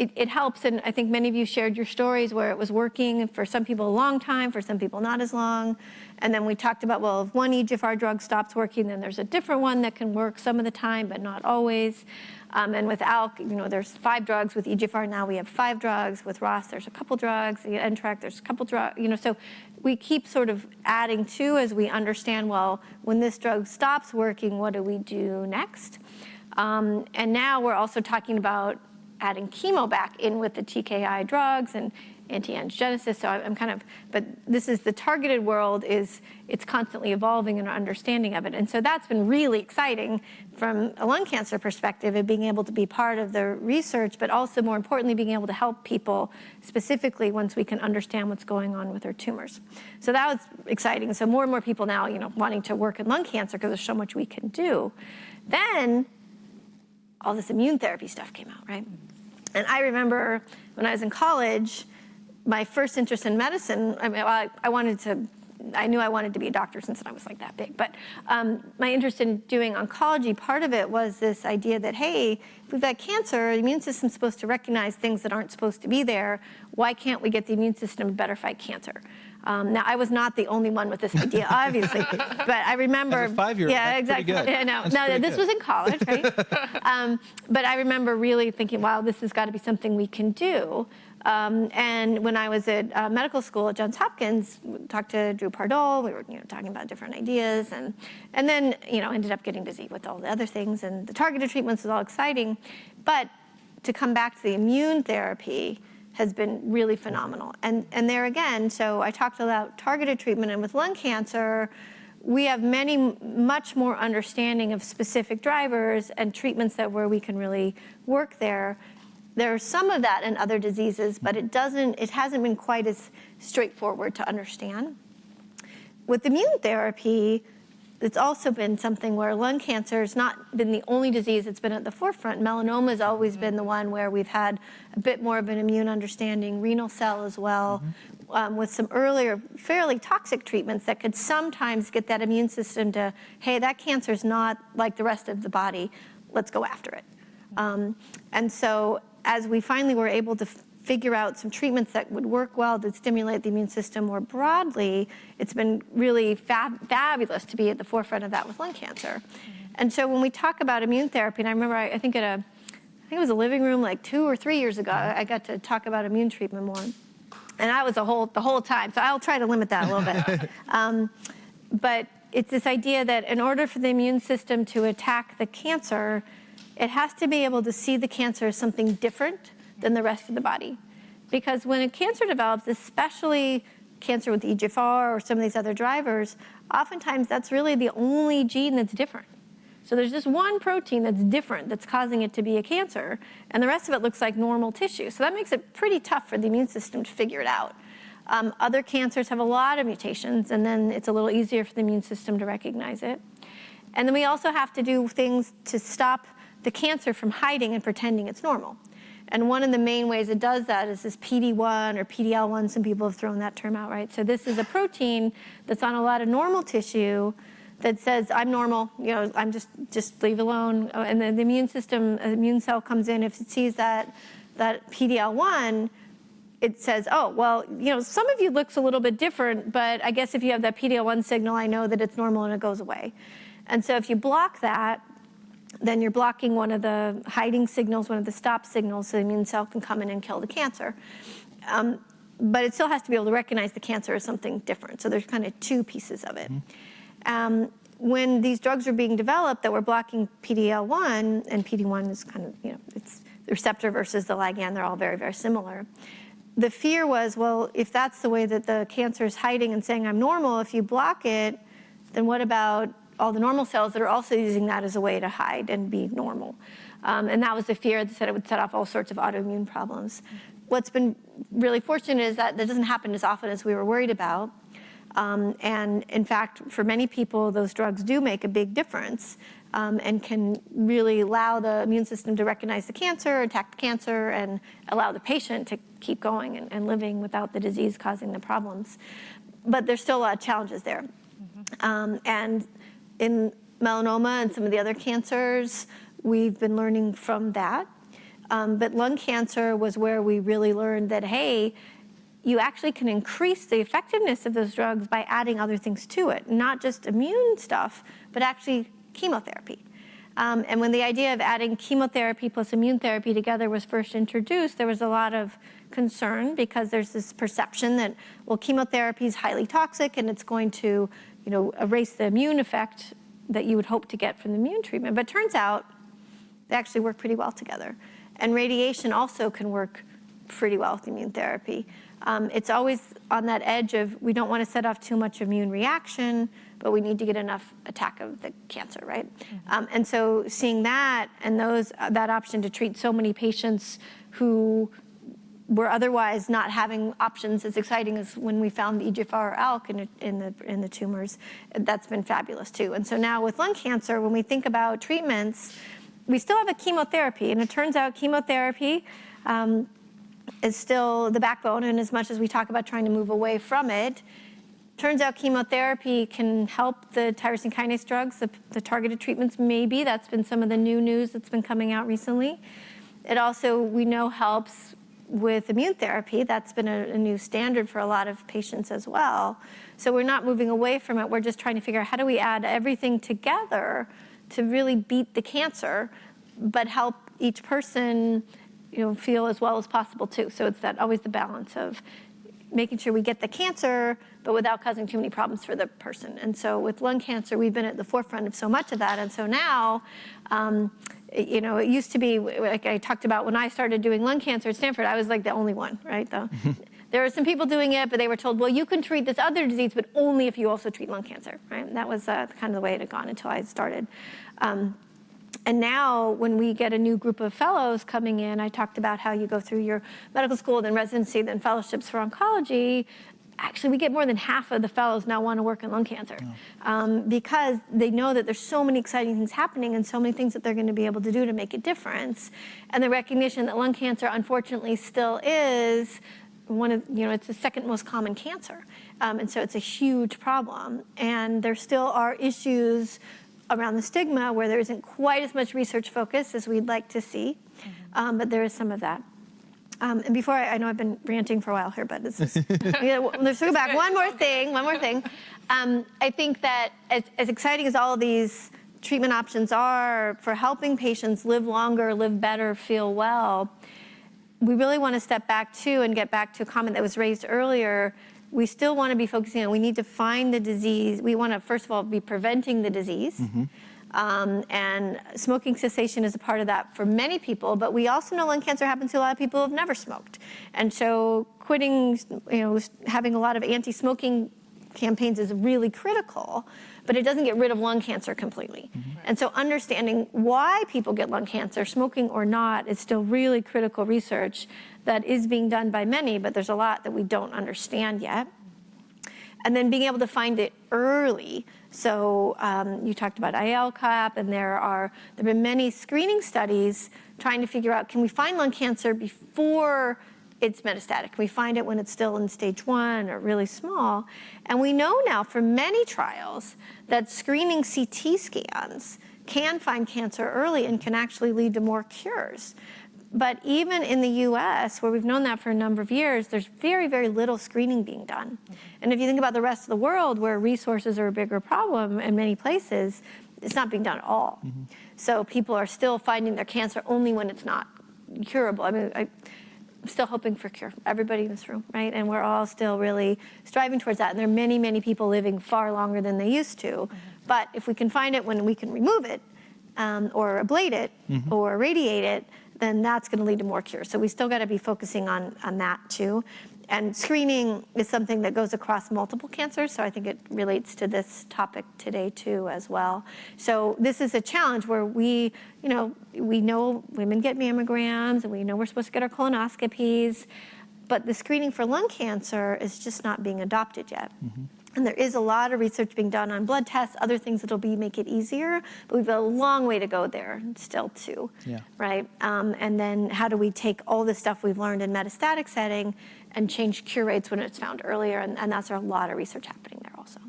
it helps, and I think many of you shared your stories where it was working for some people a long time, for some people not as long. And then we talked about, well, if one EGFR drug stops working, then there's a different one that can work some of the time, but not always. And with ALK, there's 5 drugs. With EGFR now we have 5 drugs. With ROS, there's a couple drugs. The NTRK, there's a couple drugs. So we keep sort of adding to as we understand, well, when this drug stops working, what do we do next? And now we're also talking about adding chemo back in with the TKI drugs and anti-angiogenesis. So I'm but this is the targeted world it's constantly evolving in our understanding of it. And so that's been really exciting from a lung cancer perspective of being able to be part of the research, but also more importantly, being able to help people specifically once we can understand what's going on with their tumors. So that was exciting. So more and more people now, wanting to work in lung cancer because there's so much we can do. Then all this immune therapy stuff came out, right? And I remember when I was in college, my first interest in medicine, I knew I wanted to be a doctor since I was like that big, but my interest in doing oncology, part of it was this idea that, hey, if we've got cancer, the immune system's supposed to recognize things that aren't supposed to be there. Why can't we get the immune system to better fight cancer? Now, I was not the only one with this idea, obviously, but I remember. As a 5-year-old, yeah, that's exactly. pretty good. No, this was in college, right? But I remember really thinking, wow, this has got to be something we can do. And when I was at medical school at Johns Hopkins, talked to Drew Pardol. We were, talking about different ideas, and then, ended up getting busy with all the other things. And the targeted treatments was all exciting, but to come back to the immune therapy has been really phenomenal. And there again, so I talked about targeted treatment, and with lung cancer, we have much more understanding of specific drivers and treatments where we can really work there. There's some of that in other diseases, but it hasn't been quite as straightforward to understand. With immune therapy, it's also been something where lung cancer has not been the only disease that's been at the forefront. Melanoma has always been the one where we've had a bit more of an immune understanding, renal cell as well, with some earlier fairly toxic treatments that could sometimes get that immune system to, hey, that cancer is not like the rest of the body, let's go after it. And so as we finally were able to figure out some treatments that would work well to stimulate the immune system more broadly, it's been really fabulous to be at the forefront of that with lung cancer. And so when we talk about immune therapy, and I remember I think it was a living room like 2 or 3 years ago, I got to talk about immune treatment more. And I was the whole time, so I'll try to limit that a little bit. But it's this idea that in order for the immune system to attack the cancer, it has to be able to see the cancer as something different than the rest of the body. Because when a cancer develops, especially cancer with EGFR or some of these other drivers, oftentimes that's really the only gene that's different. So there's just one protein that's different that's causing it to be a cancer, and the rest of it looks like normal tissue. So that makes it pretty tough for the immune system to figure it out. Other cancers have a lot of mutations, and then it's a little easier for the immune system to recognize it. And then we also have to do things to stop the cancer from hiding and pretending it's normal. And one of the main ways it does that is this PD-1 or PD-L1. Some people have thrown that term out, right? So this is a protein that's on a lot of normal tissue that says, I'm normal, I'm just leave alone. And then the immune system, an immune cell comes in, if it sees that PD-L1, it says, oh, well, some of you looks a little bit different, but I guess if you have that PD-L1 signal, I know that it's normal and it goes away. And so if you block that, then you're blocking one of the hiding signals, one of the stop signals, so the immune cell can come in and kill the cancer. But it still has to be able to recognize the cancer as something different. So there's kind of 2 pieces of it. When these drugs were being developed that were blocking PD-L1, and PD-1 is kind of, it's the receptor versus the ligand, they're all very, very similar. The fear was, well, if that's the way that the cancer is hiding and saying I'm normal, if you block it, then what about all the normal cells that are also using that as a way to hide and be normal? And that was the fear that said it would set off all sorts of autoimmune problems. What's been really fortunate is that doesn't happen as often as we were worried about. And in fact, for many people, those drugs do make a big difference and can really allow the immune system to recognize the cancer, attack the cancer, and allow the patient to keep going and living without the disease causing the problems. But there's still a lot of challenges there. And in melanoma and some of the other cancers, we've been learning from that. But lung cancer was where we really learned that, hey, you actually can increase the effectiveness of those drugs by adding other things to it, not just immune stuff, but actually chemotherapy. And when the idea of adding chemotherapy plus immune therapy together was first introduced, there was a lot of concern because there's this perception that, well, chemotherapy is highly toxic and it's going to, erase the immune effect that you would hope to get from the immune treatment. But it turns out they actually work pretty well together. And radiation also can work pretty well with immune therapy. It's always on that edge of we don't want to set off too much immune reaction, but we need to get enough attack of the cancer, right? And so seeing that and that option to treat so many patients who were otherwise not having options as exciting as when we found the EGFR or ALK in the tumors, that's been fabulous too. And so now with lung cancer, when we think about treatments, we still have a chemotherapy, and it turns out chemotherapy is still the backbone, and as much as we talk about trying to move away from it, turns out chemotherapy can help the tyrosine kinase drugs, the targeted treatments maybe. That's been some of the new news that's been coming out recently. It also, we know, helps with immune therapy. That's been a new standard for a lot of patients as well. So we're not moving away from it. We're just trying to figure out how do we add everything together to really beat the cancer, but help each person feel as well as possible too. So it's always the balance of making sure we get the cancer, but without causing too many problems for the person. And so with lung cancer, we've been at the forefront of so much of that. And so now, it used to be, like I talked about when I started doing lung cancer at Stanford, I was like the only one, right? There were some people doing it, but they were told, well, you can treat this other disease, but only if you also treat lung cancer, right? And that was kind of the way it had gone until I started. And now when we get a new group of fellows coming in, I talked about how you go through your medical school, then residency, then fellowships for oncology. Actually, we get more than half of the fellows now want to work in lung cancer because they know that there's so many exciting things happening and so many things that they're going to be able to do to make a difference. And the recognition that lung cancer, unfortunately, still is one of, it's the second most common cancer. And so it's a huge problem. And there still are issues around the stigma where there isn't quite as much research focus as we'd like to see, but there is some of that. And before, I know I've been ranting for a while here, but this is, let's go back. One more thing. I think that as exciting as all of these treatment options are for helping patients live longer, live better, feel well, we really want to step back too and get back to a comment that was raised earlier. We still want to be focusing on, we need to find the disease. We want to, first of all, be preventing the disease. And smoking cessation is a part of that for many people, but we also know lung cancer happens to a lot of people who have never smoked. And so quitting, having a lot of anti-smoking campaigns is really critical, but it doesn't get rid of lung cancer completely. And so understanding why people get lung cancer, smoking or not, is still really critical research that is being done by many, but there's a lot that we don't understand yet. And then being able to find it early. So you talked about IL-cap, and there have been many screening studies trying to figure out, can we find lung cancer before it's metastatic? Can we find it when it's still in stage 1 or really small? And we know now from many trials that screening CT scans can find cancer early and can actually lead to more cures. But even in the US, where we've known that for a number of years, there's very, very little screening being done. And if you think about the rest of the world, where resources are a bigger problem in many places, it's not being done at all. So people are still finding their cancer only when it's not curable. I mean, I'm still hoping for cure, everybody in this room, right? And we're all still really striving towards that. And there are many, many people living far longer than they used to. But if we can find it when we can remove it, or ablate it, or radiate it, then that's going to lead to more cures. So we still got to be focusing on that too. And screening is something that goes across multiple cancers, so I think it relates to this topic today too as well. So this is a challenge where we know women get mammograms, and we know we're supposed to get our colonoscopies, but the screening for lung cancer is just not being adopted yet. And there is a lot of research being done on blood tests, other things that'll make it easier, but we've got a long way to go there still too, right? And then how do we take all the stuff we've learned in metastatic setting and change cure rates when it's found earlier? And that's a lot of research happening there also.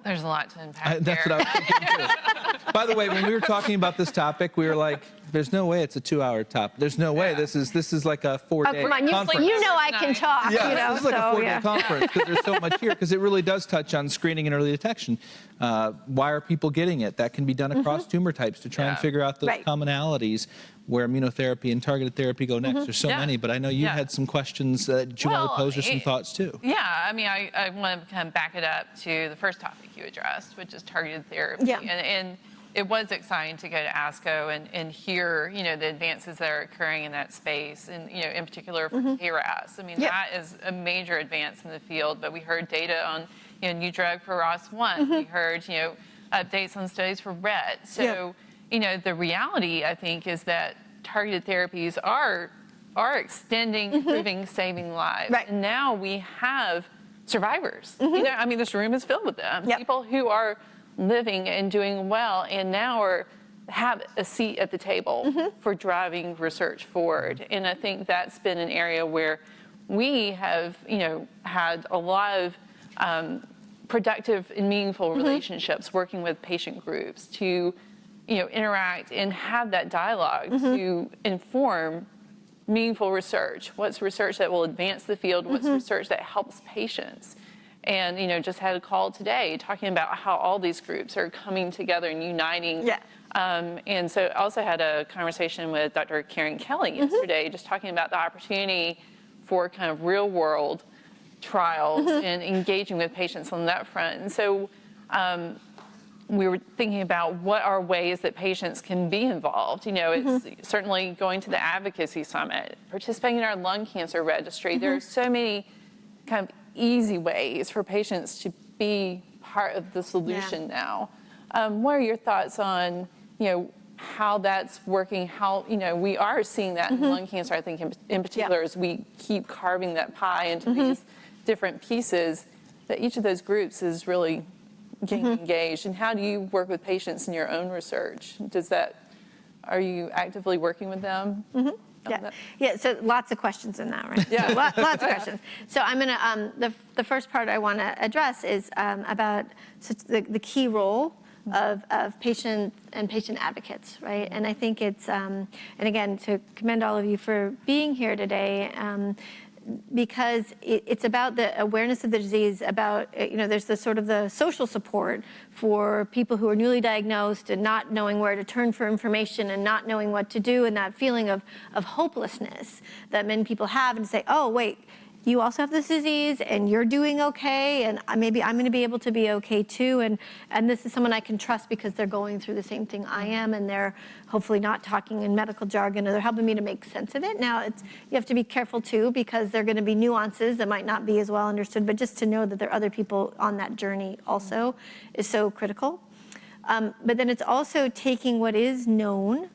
There's a lot to unpack That's what I was thinking too. By the way, when we were talking about this topic, we were like, There's no way it's a 2-hour top. There's no way this is like a 4-day Come on, conference. you know I can talk. Yeah, you know, this is like a 4-day yeah. conference because there's so much here, because it really does touch on screening and early detection. Why are people getting it? That can be done across tumor types to try and figure out those commonalities where immunotherapy and targeted therapy go next. There's so many, but I know you had some questions that you want to pose or some thoughts too. Yeah, I mean, I want to kind of back it up to the first topic you addressed, which is targeted therapy. Yeah. And it was exciting to go to ASCO and hear, the advances that are occurring in that space, and, in particular for KRAS. I mean, that is a major advance in the field, but we heard data on, new drug for ROS1. We heard, updates on studies for RET. So, the reality, I think, is that targeted therapies are extending, improving, saving lives. Right. And now we have survivors. I mean, this room is filled with them. People who are living and doing well, and now have a seat at the table for driving research forward. And I think that's been an area where we have, had a lot of productive and meaningful relationships working with patient groups to, interact and have that dialogue to inform meaningful research. What's research that will advance the field? What's research that helps patients? And, just had a call today talking about how all these groups are coming together and uniting. And so I also had a conversation with Dr. Karen Kelly yesterday, just talking about the opportunity for kind of real world trials and engaging with patients on that front. And so we were thinking about what are ways that patients can be involved. It's certainly going to the Advocacy Summit, participating in our lung cancer registry. There are so many kind of easy ways for patients to be part of the solution now. What are your thoughts on, how that's working, how, we are seeing that in lung cancer, I think, in particular, as we keep carving that pie into these different pieces, that each of those groups is really getting engaged. And how do you work with patients in your own research? Are you actively working with them? Yeah, so lots of questions in that, right? Yeah. Lots of questions. So I'm going to, the first part I want to address is about the key role of patients and patient advocates, right? And I think it's, and again, to commend all of you for being here today, because it's about the awareness of the disease, about, there's the sort of the social support for people who are newly diagnosed and not knowing where to turn for information and not knowing what to do, and that feeling of hopelessness that many people have, and say, oh, wait, you also have this disease and you're doing okay, and maybe I'm going to be able to be okay too, and this is someone I can trust because they're going through the same thing I am, and they're hopefully not talking in medical jargon, or they're helping me to make sense of it. Now, you have to be careful too, because there are going to be nuances that might not be as well understood, but just to know that there are other people on that journey also is so critical. But then it's also taking what is known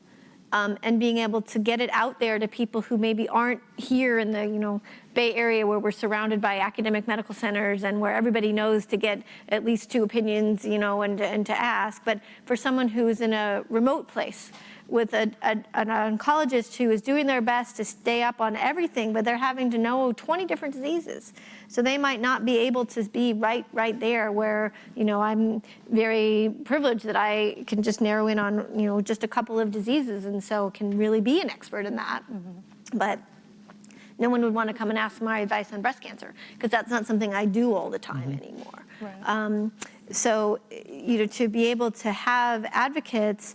and being able to get it out there to people who maybe aren't here in the Bay Area, where we're surrounded by academic medical centers and where everybody knows to get at least 2 opinions, and to ask. But for someone who's in a remote place with an oncologist who is doing their best to stay up on everything, but they're having to know 20 different diseases. So they might not be able to be right there where, I'm very privileged that I can just narrow in on, just a couple of diseases, and so can really be an expert in that. But no one would want to come and ask my advice on breast cancer, because that's not something I do all the time anymore. Right. So, to be able to have advocates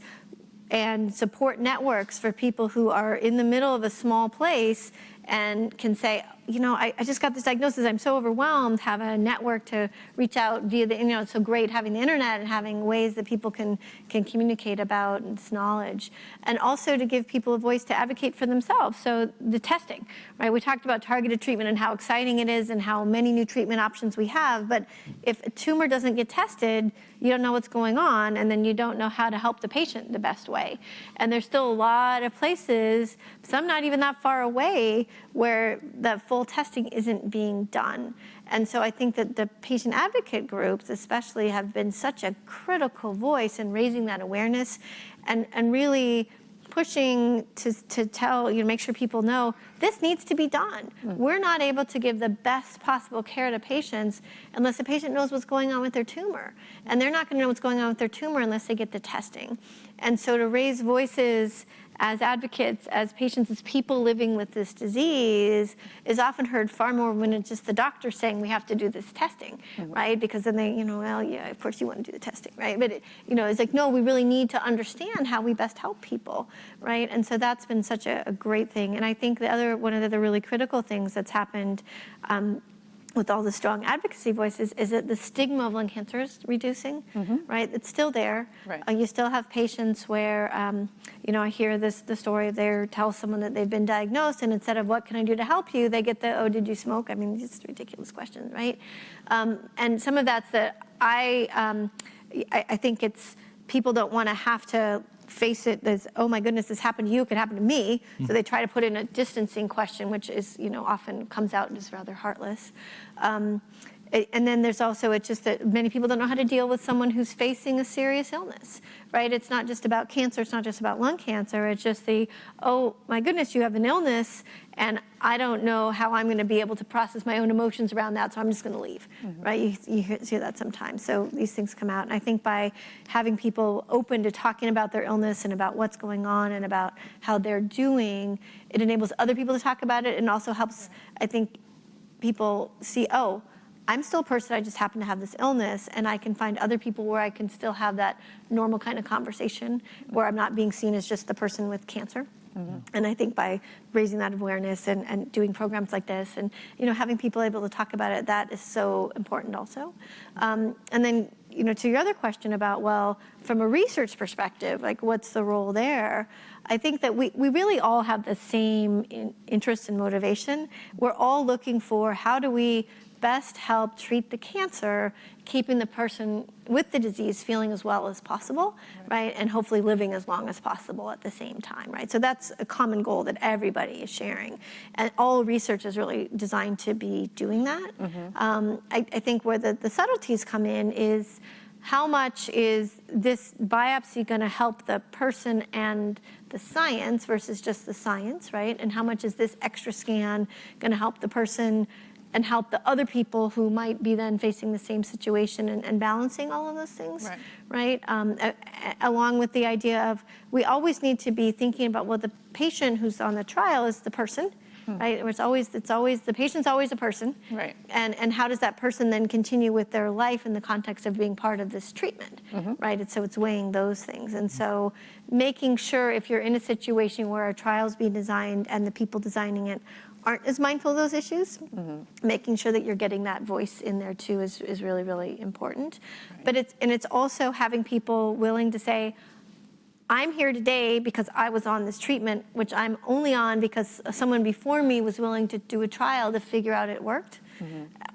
and support networks for people who are in the middle of a small place and can say, I just got this diagnosis, I'm so overwhelmed, have a network to reach out via the, it's so great having the internet and having ways that people can communicate about this knowledge. And also to give people a voice to advocate for themselves. So the testing, right? We talked about targeted treatment and how exciting it is and how many new treatment options we have, but if a tumor doesn't get tested, you don't know what's going on, and then you don't know how to help the patient the best way. And there's still a lot of places, some not even that far away, where the full testing isn't being done. And so I think that the patient advocate groups especially have been such a critical voice in raising that awareness and really pushing to tell, make sure people know this needs to be done. We're not able to give the best possible care to patients unless the patient knows what's going on with their tumor. And they're not going to know what's going on with their tumor unless they get the testing. And so to raise voices as advocates, as patients, as people living with this disease, is often heard far more when it's just the doctor saying we have to do this testing, right? Because then they, well, yeah, of course you want to do the testing, right? But, it's like, no, we really need to understand how we best help people, right? And so that's been such a great thing. And I think one of the really critical things that's happened with all the strong advocacy voices is that the stigma of lung cancer is reducing, right? It's still there. Right. You still have patients where, I hear the story, they tell someone that they've been diagnosed, and instead of what can I do to help you, they get oh, did you smoke? I mean, just ridiculous questions, right? And some of that's that I think it's people don't want to have to face it as, oh my goodness, this happened to you, it could happen to me. So they try to put in a distancing question, which is, often comes out as rather heartless. And then there's also, it's just that many people don't know how to deal with someone who's facing a serious illness, right? It's not just about cancer, it's not just about lung cancer, it's just oh my goodness, you have an illness, and I don't know how I'm gonna be able to process my own emotions around that, so I'm just gonna leave, right? You hear that sometimes. So these things come out, and I think by having people open to talking about their illness and about what's going on and about how they're doing, it enables other people to talk about it, and also helps, I think, people see, oh, I'm still a person, I just happen to have this illness, and I can find other people where I can still have that normal kind of conversation where I'm not being seen as just the person with cancer. And I think by raising that awareness and doing programs like this and, having people able to talk about it, that is so important also. And then, to your other question about, well, from a research perspective, like what's the role there? I think that we really all have the same interest and motivation. We're all looking for how do we best help treat the cancer, keeping the person with the disease feeling as well as possible, right? And hopefully living as long as possible at the same time, right? So that's a common goal that everybody is sharing. And all research is really designed to be doing that. I think where the subtleties come in is how much is this biopsy gonna help the person and the science versus just the science, right? And how much is this extra scan gonna help the person and help the other people who might be then facing the same situation and balancing all of those things, right? Along with the idea of we always need to be thinking about, well, the patient who's on the trial is the person, right? It's always the patient's always a person, right? And how does that person then continue with their life in the context of being part of this treatment, right? And so it's weighing those things, and so making sure if you're in a situation where a trial's being designed and the people designing it aren't as mindful of those issues, making sure that you're getting that voice in there too is really, really important. But it's also having people willing to say, I'm here today because I was on this treatment, which I'm only on because someone before me was willing to do a trial to figure out it worked.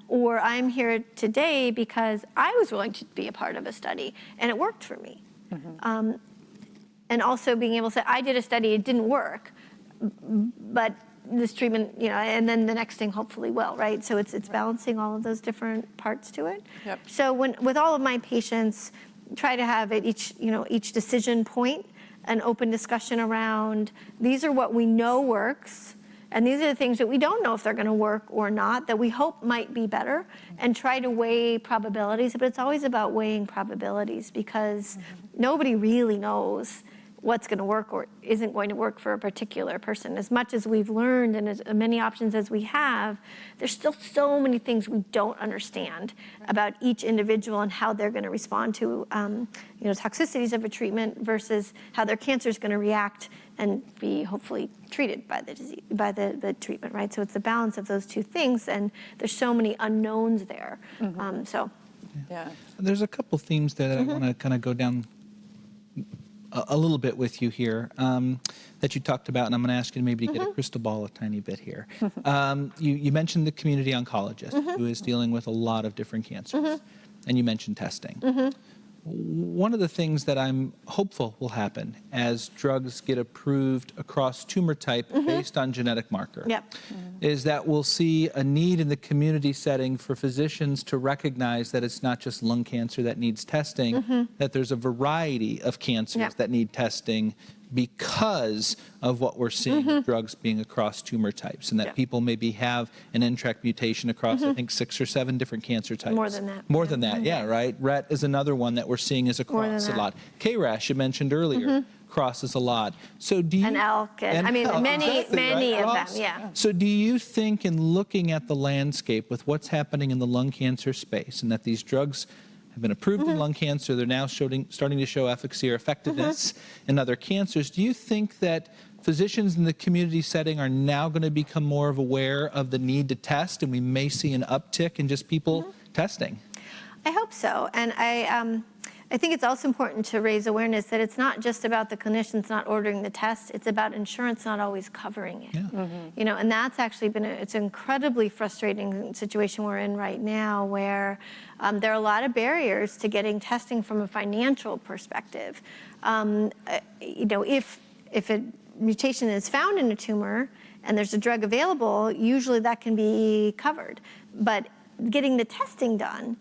Or I'm here today because I was willing to be a part of a study and it worked for me. And also being able to say, I did a study, it didn't work, but this treatment, and then the next thing hopefully will, right? So it's balancing all of those different parts to it. So with all of my patients, try to have at each decision point an open discussion around these are what we know works, and these are the things that we don't know if they're going to work or not, that we hope might be better, and try to weigh probabilities. But it's always about weighing probabilities because nobody really knows what's going to work or isn't going to work for a particular person. As much as we've learned and as many options as we have, there's still so many things we don't understand about each individual and how they're going to respond to toxicities of a treatment versus how their cancer is going to react and be hopefully treated by the disease, by the treatment, right? So it's the balance of those two things, and there's so many unknowns there. There's a couple themes that I want to kind of go down a little bit with you here that you talked about, and I'm going to ask you maybe to get a crystal ball a tiny bit here. You mentioned the community oncologist who is dealing with a lot of different cancers, and you mentioned testing. One of the things that I'm hopeful will happen as drugs get approved across tumor type based on genetic marker is that we'll see a need in the community setting for physicians to recognize that it's not just lung cancer that needs testing, that there's a variety of cancers that need testing because of what we're seeing with drugs being across tumor types, and that people maybe have an NTRK mutation across, I think, 6 or 7 different cancer types. More than that. More than that, right? RET is another one that we're seeing is across a lot. KRAS, you mentioned earlier. crosses a lot. So do you... And elk, and I mean, elk, many exactly, right? of them, Cross. yeah. So do you think, in looking at the landscape with what's happening in the lung cancer space, and that these drugs have been approved in lung cancer, they're now starting to show efficacy or effectiveness in other cancers, do you think that physicians in the community setting are now going to become more aware of the need to test, and we may see an uptick in just people testing? I hope so. And I think it's also important to raise awareness that it's not just about the clinicians not ordering the test, it's about insurance not always covering it. You know, and that's actually been it's an incredibly frustrating situation we're in right now, where there are a lot of barriers to getting testing from a financial perspective. You know, if a mutation is found in a tumor and there's a drug available, usually that can be covered. But getting the testing done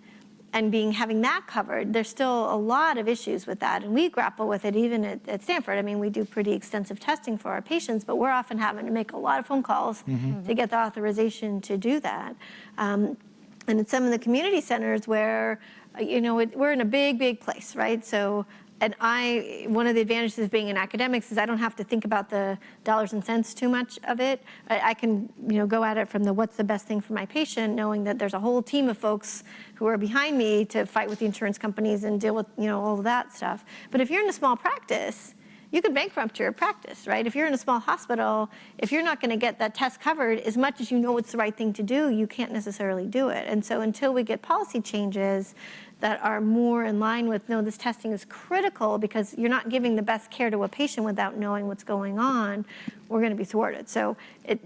and having that covered, there's still a lot of issues with that. And we grapple with it even at Stanford. I mean, we do pretty extensive testing for our patients, but we're often having to make a lot of phone calls to get the authorization to do that. And in some of the community centers where, you know, we're in a big, big place, right? So, and one of the advantages of being in academics is I don't have to think about the dollars and cents too much of it. I can, you know, go at it from what's the best thing for my patient, knowing that there's a whole team of folks who are behind me to fight with the insurance companies and deal with, you know, all of that stuff. But if you're in a small practice, you could bankrupt your practice, right? If you're in a small hospital, if you're not going to get that test covered, as much as you know it's the right thing to do, you can't necessarily do it. And so until we get policy changes that are more in line with, no, this testing is critical because you're not giving the best care to a patient without knowing what's going on, we're going to be thwarted. So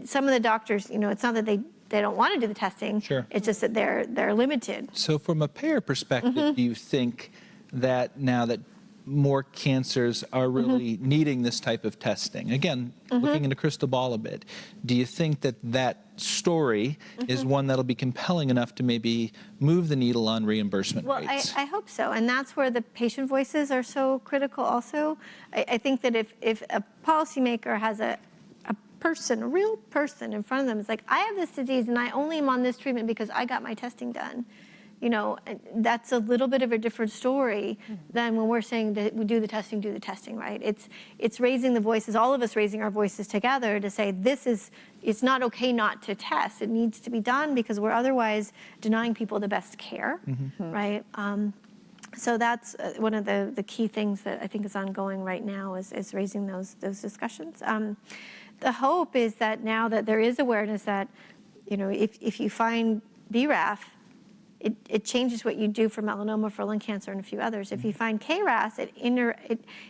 some of the doctors, you know, it's not that they don't want to do the testing. Sure. It's just that they're limited. So from a payer perspective, do you think that now that more cancers are really needing this type of testing? Again, looking in a crystal ball a bit, do you think that story is one that'll be compelling enough to maybe move the needle on reimbursement rates? I hope so. And that's where the patient voices are so critical also. I think that if a policymaker has a real person in front of them, it's like, I have this disease and I only am on this treatment because I got my testing done. You know, that's a little bit of a different story than when we're saying that we do the testing, right? It's raising the voices, all of us raising our voices together to say it's not okay not to test. It needs to be done because we're otherwise denying people the best care, right? So that's one of the key things that I think is ongoing right now is raising those discussions. The hope is that now that there is awareness that, you know, if you find BRAF, it changes what you do for melanoma, for lung cancer, and a few others. If you find KRAS,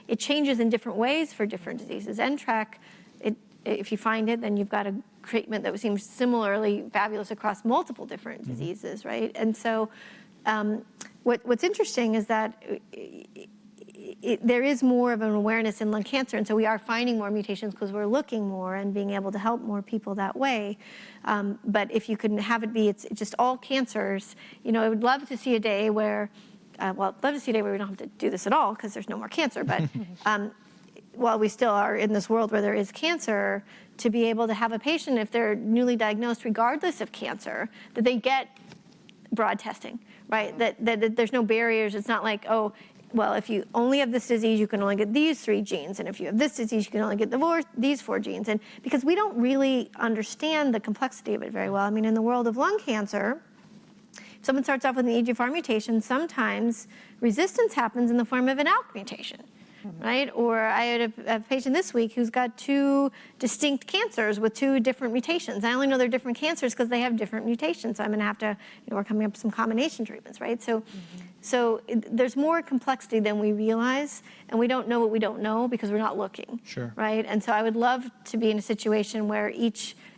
it changes in different ways for different diseases. NTRK, if you find it, then you've got a treatment that seems similarly fabulous across multiple different diseases, right? And so what's interesting is that there is more of an awareness in lung cancer, and so we are finding more mutations because we're looking more and being able to help more people that way. But if you couldn't have it be, it's just all cancers. You know, I would love to see a day where, we don't have to do this at all because there's no more cancer. But while we still are in this world where there is cancer, to be able to have a patient, if they're newly diagnosed, regardless of cancer, that they get broad testing, right? That there's no barriers. It's not like, oh, well, if you only have this disease, you can only get these 3 genes. And if you have this disease, you can only get these 4 genes. And because we don't really understand the complexity of it very well. I mean, in the world of lung cancer, if someone starts off with an EGFR mutation, sometimes resistance happens in the form of an ALK mutation, right? Or I had a patient this week who's got 2 distinct cancers with 2 different mutations. I only know they're different cancers because they have different mutations. So I'm going to have to, we're coming up with some combination treatments, right? So there's more complexity than we realize, and we don't know what we don't know because we're not looking, right? And so I would love to be in a situation where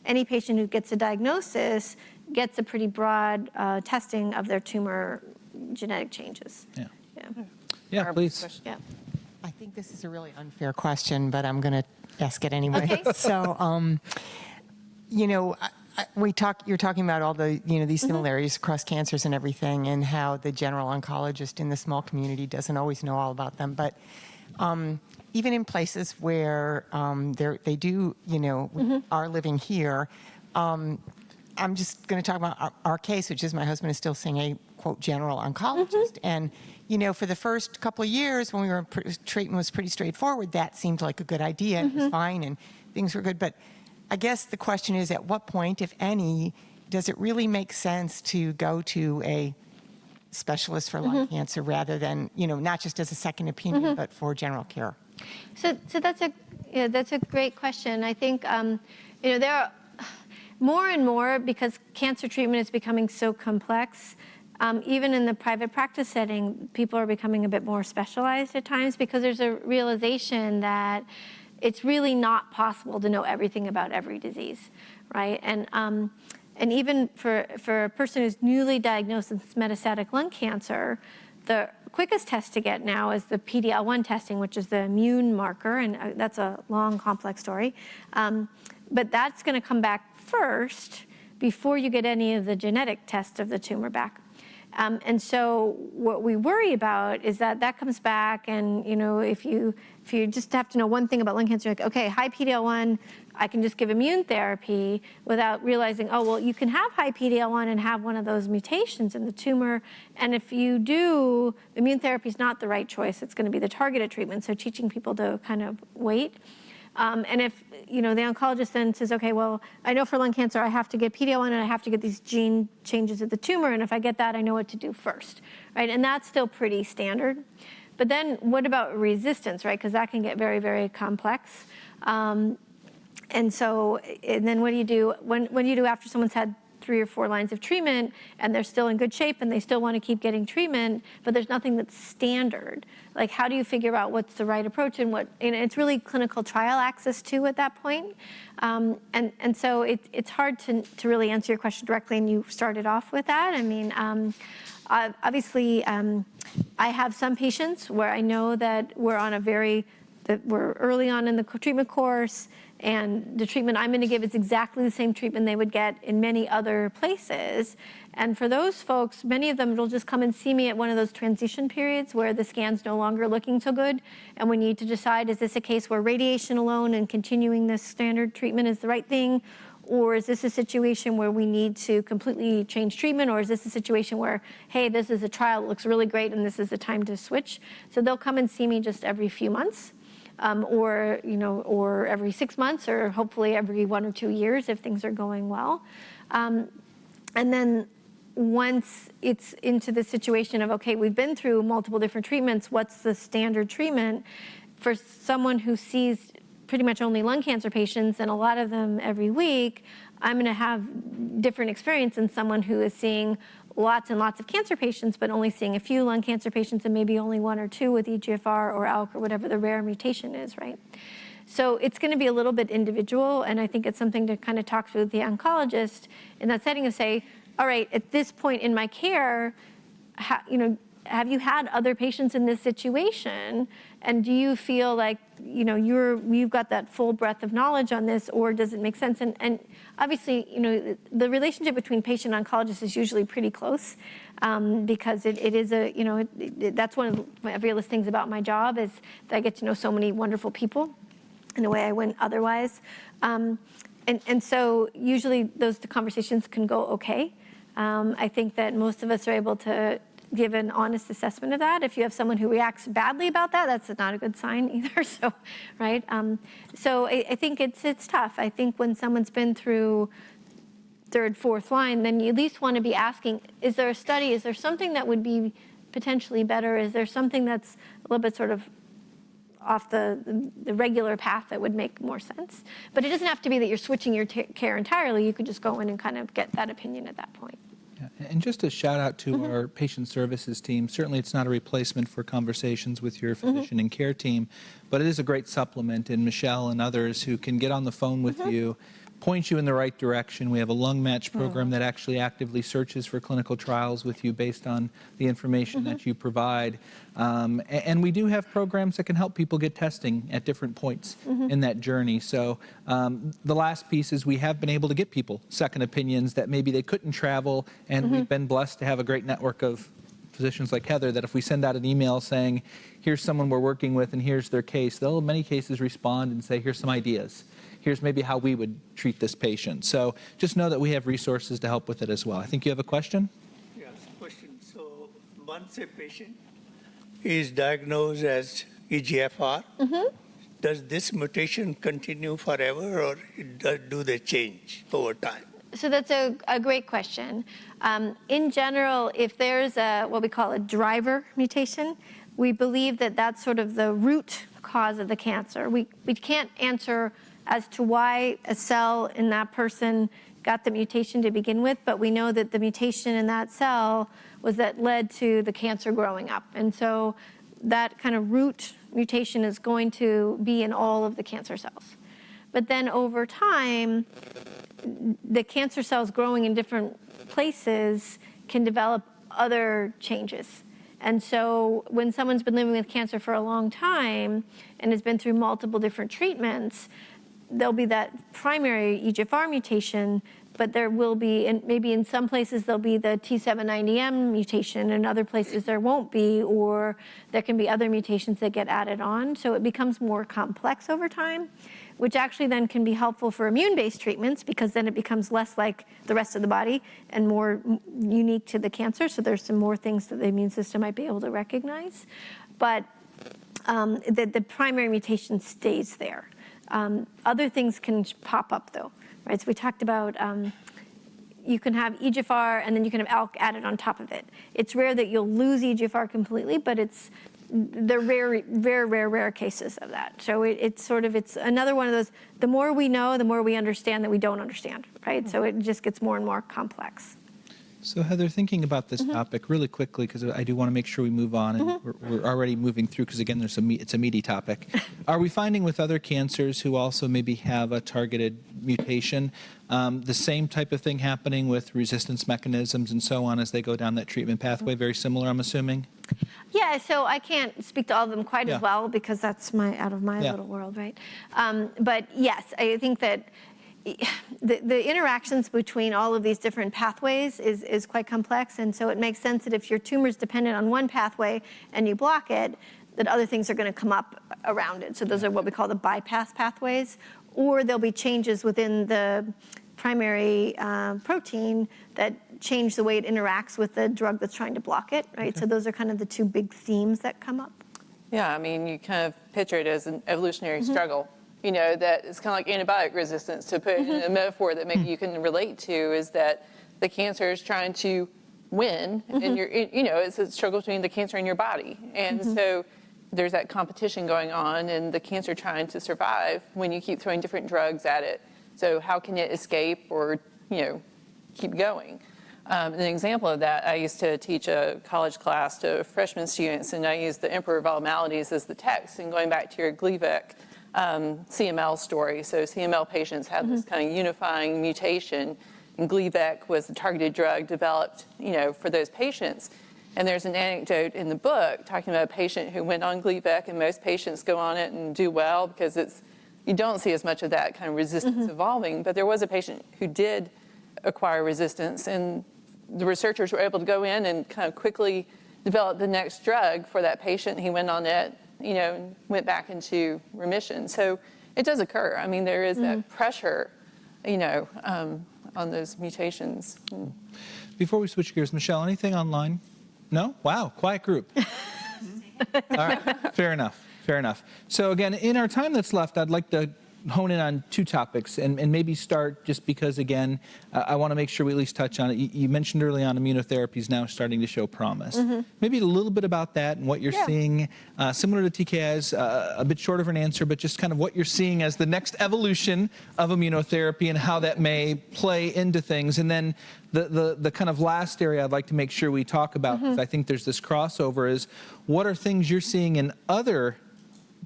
any patient who gets a diagnosis gets a pretty broad testing of their tumor genetic changes. Yeah, please. Yeah. I think this is a really unfair question, but I'm going to ask it anyway. Okay. So, you know, you're talking about all the, you know, these similarities across cancers and everything, and how the general oncologist in the small community doesn't always know all about them. But even in places where they do, you know, are living here, I'm just going to talk about our case, which is my husband is still seeing a, quote, general oncologist. And, you know, for the first couple of years when we were treatment was pretty straightforward, that seemed like a good idea. It was fine and things were good. But I guess the question is, at what point, if any, does it really make sense to go to a specialist for lung cancer rather than, you know, not just as a second opinion, but for general care? So that's a great question. I think you know, there are more and more, because cancer treatment is becoming so complex. Even in the private practice setting, people are becoming a bit more specialized at times because there's a realization that it's really not possible to know everything about every disease, right? And even for a person who's newly diagnosed with metastatic lung cancer, the quickest test to get now is the PD-L1 testing, which is the immune marker, and that's a long, complex story. But that's going to come back first before you get any of the genetic tests of the tumor back. And so what we worry about is that that comes back, and you know, if you just have to know one thing about lung cancer, like, okay, high PD-L1, I can just give immune therapy without realizing, oh, well, you can have high PD-L1 and have one of those mutations in the tumor. And if you do, immune therapy is not the right choice. It's going to be the targeted treatment. So teaching people to kind of wait. And if, you know, the oncologist then says, okay, well, I know for lung cancer, I have to get PD-L1 and I have to get these gene changes of the tumor. And if I get that, I know what to do first, right? And that's still pretty standard. But then what about resistance, right? Because that can get very, very complex. And then what do you do? When do you do after someone's had 3 or 4 lines of treatment and they're still in good shape and they still want to keep getting treatment, but there's nothing that's standard? Like, how do you figure out what's the right approach and what? And it's really clinical trial access too at that point. And so it's hard to really answer your question directly, and you started off with that. I mean, obviously, I have some patients where I know that we're early on in the treatment course, and the treatment I'm going to give is exactly the same treatment they would get in many other places. And for those folks, many of them will just come and see me at one of those transition periods where the scan's no longer looking so good, and we need to decide, is this a case where radiation alone and continuing this standard treatment is the right thing? Or is this a situation where we need to completely change treatment? Or is this a situation where, hey, this is a trial that looks really great and this is the time to switch? So they'll come and see me just every few months. Or every 6 months, or hopefully every 1 or 2 years if things are going well. And then once it's into the situation of, okay, we've been through multiple different treatments, what's the standard treatment? For someone who sees pretty much only lung cancer patients, and a lot of them every week, I'm going to have different experience than someone who is seeing lots and lots of cancer patients, but only seeing a few lung cancer patients and maybe only 1 or 2 with EGFR or ALK or whatever the rare mutation is, right? So it's going to be a little bit individual, and I think it's something to kind of talk to the oncologist in that setting and say, all right, at this point in my care, have you had other patients in this situation? And do you feel like, you've got that full breadth of knowledge on this, or does it make sense? And obviously, the relationship between patient and oncologist is usually pretty close, because it is that's one of my realest things about my job is that I get to know so many wonderful people in a way I wouldn't otherwise. And so usually those conversations can go okay. I think that most of us are able to give an honest assessment of that. If you have someone who reacts badly about that, that's not a good sign either. So, right? So I think it's tough. I think when someone's been through 3rd, 4th line, then you at least want to be asking, is there a study? Is there something that would be potentially better? Is there something that's a little bit sort of off the regular path that would make more sense? But it doesn't have to be that you're switching your care entirely. You could just go in and kind of get that opinion at that point. And just a shout out to our patient services team. Certainly it's not a replacement for conversations with your physician and care team, but it is a great supplement. And Michelle and others who can get on the phone with you, point you in the right direction. We have a lung match program that actually actively searches for clinical trials with you based on the information that you provide. And we do have programs that can help people get testing at different points in that journey. So the last piece is we have been able to get people second opinions that maybe they couldn't travel, and we've been blessed to have a great network of physicians like Heather that if we send out an email saying, here's someone we're working with and here's their case, they'll in many cases respond and say, here's some ideas. here's maybe how we would treat this patient. So just know that we have resources to help with it as well. I think you have a question? Yes, question. So once a patient is diagnosed as EGFR, does this mutation continue forever, or do they change over time? So that's a great question. In general, if there's what we call a driver mutation, we believe that that's sort of the root cause of the cancer. We can't answer as to why a cell in that person got the mutation to begin with, but we know that the mutation in that cell was that led to the cancer growing up. And so that kind of root mutation is going to be in all of the cancer cells. But then over time, the cancer cells growing in different places can develop other changes. And so when someone's been living with cancer for a long time and has been through multiple different treatments, there'll be that primary EGFR mutation, but there will be, and maybe in some places there'll be the T790M mutation, and other places there won't be, or there can be other mutations that get added on. So it becomes more complex over time, which actually then can be helpful for immune-based treatments, because then it becomes less like the rest of the body and more unique to the cancer. So there's some more things that the immune system might be able to recognize. But the primary mutation stays there. Other things can pop up though, right? So we talked about you can have EGFR and then you can have ALK added on top of it. It's rare that you'll lose EGFR completely, but they're rare cases of that. So it's another one of those, the more we know, the more we understand that we don't understand, right? So it just gets more and more complex. So Heather, thinking about this topic really quickly, because I do want to make sure we move on, and we're already moving through, because again, it's a meaty topic. Are we finding with other cancers who also maybe have a targeted mutation, the same type of thing happening with resistance mechanisms and so on as they go down that treatment pathway? Very similar, I'm assuming? Yeah, so I can't speak to all of them quite as well, because that's out of my little world, right? But yes, I think that the interactions between all of these different pathways is quite complex, and so it makes sense that if your tumor is dependent on one pathway and you block it, that other things are going to come up around it. So those are what we call the bypass pathways, or there'll be changes within the primary protein that change the way it interacts with the drug that's trying to block it, right? So those are kind of the two big themes that come up. Yeah, I mean, you kind of picture it as an evolutionary struggle. You know, that it's kind of like antibiotic resistance, to put it in a metaphor that maybe you can relate to, is that the cancer is trying to win, and it's a struggle between the cancer and your body. And so there's that competition going on, and the cancer trying to survive when you keep throwing different drugs at it. So how can it escape or, keep going? An example of that, I used to teach a college class to freshman students, and I used the Emperor of All Maladies as the text, and going back to your Gleevec CML story. So CML patients have this kind of unifying mutation, and Gleevec was the targeted drug developed, for those patients. And there's an anecdote in the book talking about a patient who went on Gleevec, and most patients go on it and do well because you don't see as much of that kind of resistance evolving. But there was a patient who did acquire resistance, and the researchers were able to go in and kind of quickly develop the next drug for that patient. He went on it, and went back into remission. So it does occur. I mean, there is that pressure, on those mutations. Before we switch gears, Michelle, anything online? No? Wow, quiet group. All right, fair enough. So again, in our time that's left, I'd like to hone in on two topics and maybe start just because, again, I want to make sure we at least touch on it. You mentioned early on immunotherapy is now starting to show promise. Maybe a little bit about that and what you're seeing, similar to TKI's, a bit short of an answer, but just kind of what you're seeing as the next evolution of immunotherapy and how that may play into things. And then the kind of last area I'd like to make sure we talk about, because I think there's this crossover, is what are things you're seeing in other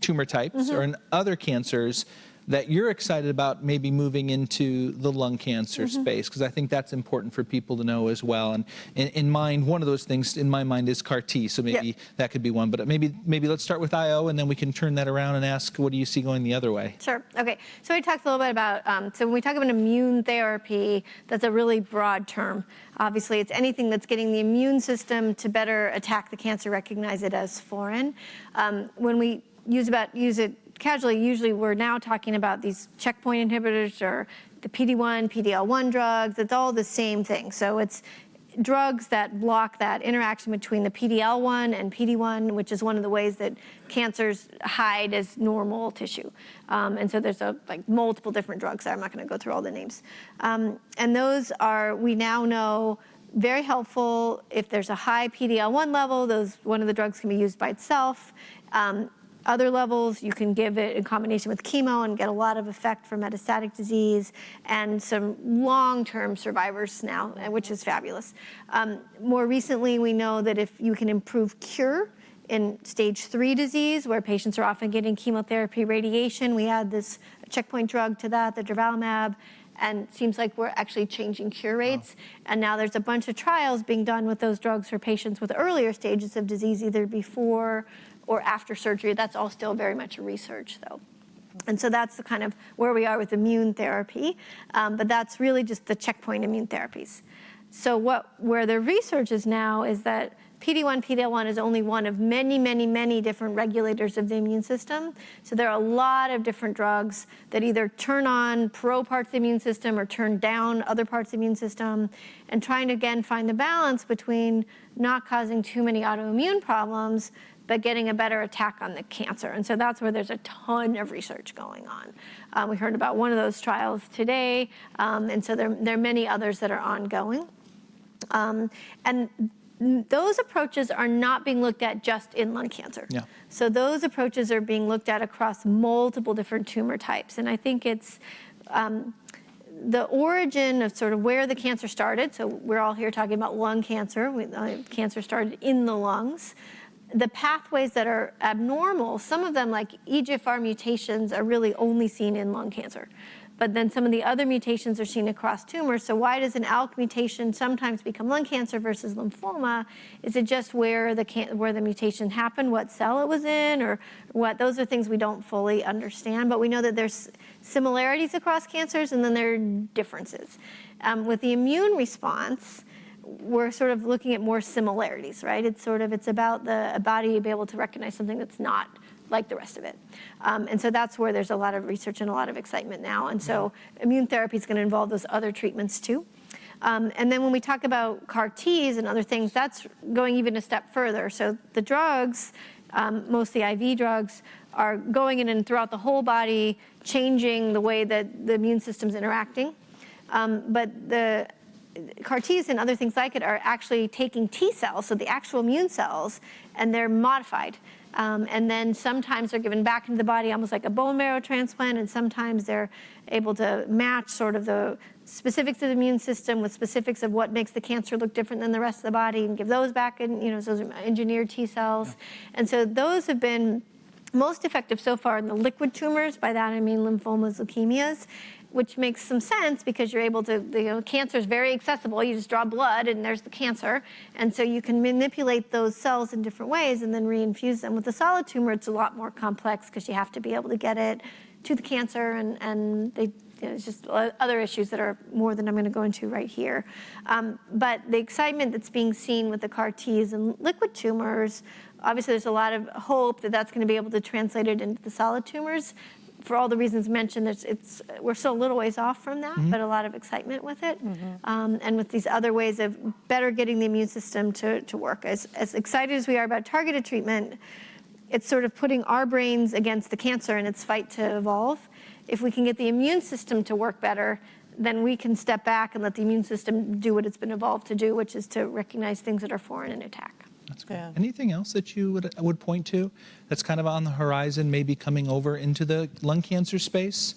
tumor types or in other cancers that you're excited about maybe moving into the lung cancer space, because I think that's important for people to know as well. And in mind, one of those things in my mind is CAR T, so maybe that could be one. But maybe let's start with IO, and then we can turn that around and ask, what do you see going the other way? Sure. Okay. So we talked a little bit about, so when we talk about immune therapy, that's a really broad term. Obviously, it's anything that's getting the immune system to better attack the cancer, recognize it as foreign. When we use it casually, usually we're now talking about these checkpoint inhibitors or the PD-1, PD-L1 drugs. It's all the same thing. So it's drugs that block that interaction between the PD-L1 and PD-1, which is one of the ways that cancers hide as normal tissue. And so there's like multiple different drugs there. I'm not going to go through all the names. And those are, we now know, very helpful. If there's a high PD-L1 level, one of the drugs can be used by itself. Other levels, you can give it in combination with chemo and get a lot of effect for metastatic disease and some long-term survivors now, which is fabulous. More recently, we know that if you can improve cure in stage 3 disease, where patients are often getting chemotherapy, radiation, we add this checkpoint drug to that, the durvalumab, and it seems like we're actually changing cure rates. And now there's a bunch of trials being done with those drugs for patients with earlier stages of disease, either before or after surgery. That's all still very much research, though. And so that's the kind of where we are with immune therapy. But that's really just the checkpoint immune therapies. So where the research is now is that PD-1, PD-L1 is only one of many, many, many different regulators of the immune system. So there are a lot of different drugs that either turn on pro parts of the immune system or turn down other parts of the immune system, and trying to, again, find the balance between not causing too many autoimmune problems, but getting a better attack on the cancer. And so that's where there's a ton of research going on. We heard about one of those trials today, and so there are many others that are ongoing. And those approaches are not being looked at just in lung cancer. Yeah. So those approaches are being looked at across multiple different tumor types. And I think it's the origin of sort of where the cancer started. So we're all here talking about lung cancer. Cancer started in the lungs. The pathways that are abnormal, some of them, like EGFR mutations, are really only seen in lung cancer. But then some of the other mutations are seen across tumors. So why does an ALK mutation sometimes become lung cancer versus lymphoma? Is it just where the mutation happened, what cell it was in, or what? Those are things we don't fully understand. But we know that there's similarities across cancers, and then there are differences. With the immune response, we're sort of looking at more similarities, right? It's about the body being able to recognize something that's not like the rest of it. And so that's where there's a lot of research and a lot of excitement now. And so immune therapy is going to involve those other treatments too. And then when we talk about CAR Ts and other things, that's going even a step further. So the drugs, mostly IV drugs, are going in and throughout the whole body, changing the way that the immune system's interacting. But the CAR Ts and other things like it are actually taking T cells, so the actual immune cells, and they're modified. And then sometimes they're given back into the body almost like a bone marrow transplant, and sometimes they're able to match sort of the specifics of the immune system with specifics of what makes the cancer look different than the rest of the body, and give those back in, those are engineered T cells. Yeah. And so those have been most effective so far in the liquid tumors. By that I mean lymphomas, leukemias, which makes some sense because you're able to, cancer is very accessible. You just draw blood and there's the cancer. And so you can manipulate those cells in different ways and then reinfuse them. With the solid tumor, it's a lot more complex because you have to be able to get it to the cancer, and it's just other issues that are more than I'm going to go into right here. But the excitement that's being seen with the CAR Ts and liquid tumors, obviously there's a lot of hope that that's going to be able to translate it into the solid tumors. For all the reasons mentioned, we're still a little ways off from that, but a lot of excitement with it. And with these other ways of better getting the immune system to work. As excited as we are about targeted treatment, it's sort of putting our brains against the cancer in its fight to evolve. If we can get the immune system to work better, then we can step back and let the immune system do what it's been evolved to do, which is to recognize things that are foreign and attack. That's great. Yeah. Anything else that you would point to that's kind of on the horizon, maybe coming over into the lung cancer space?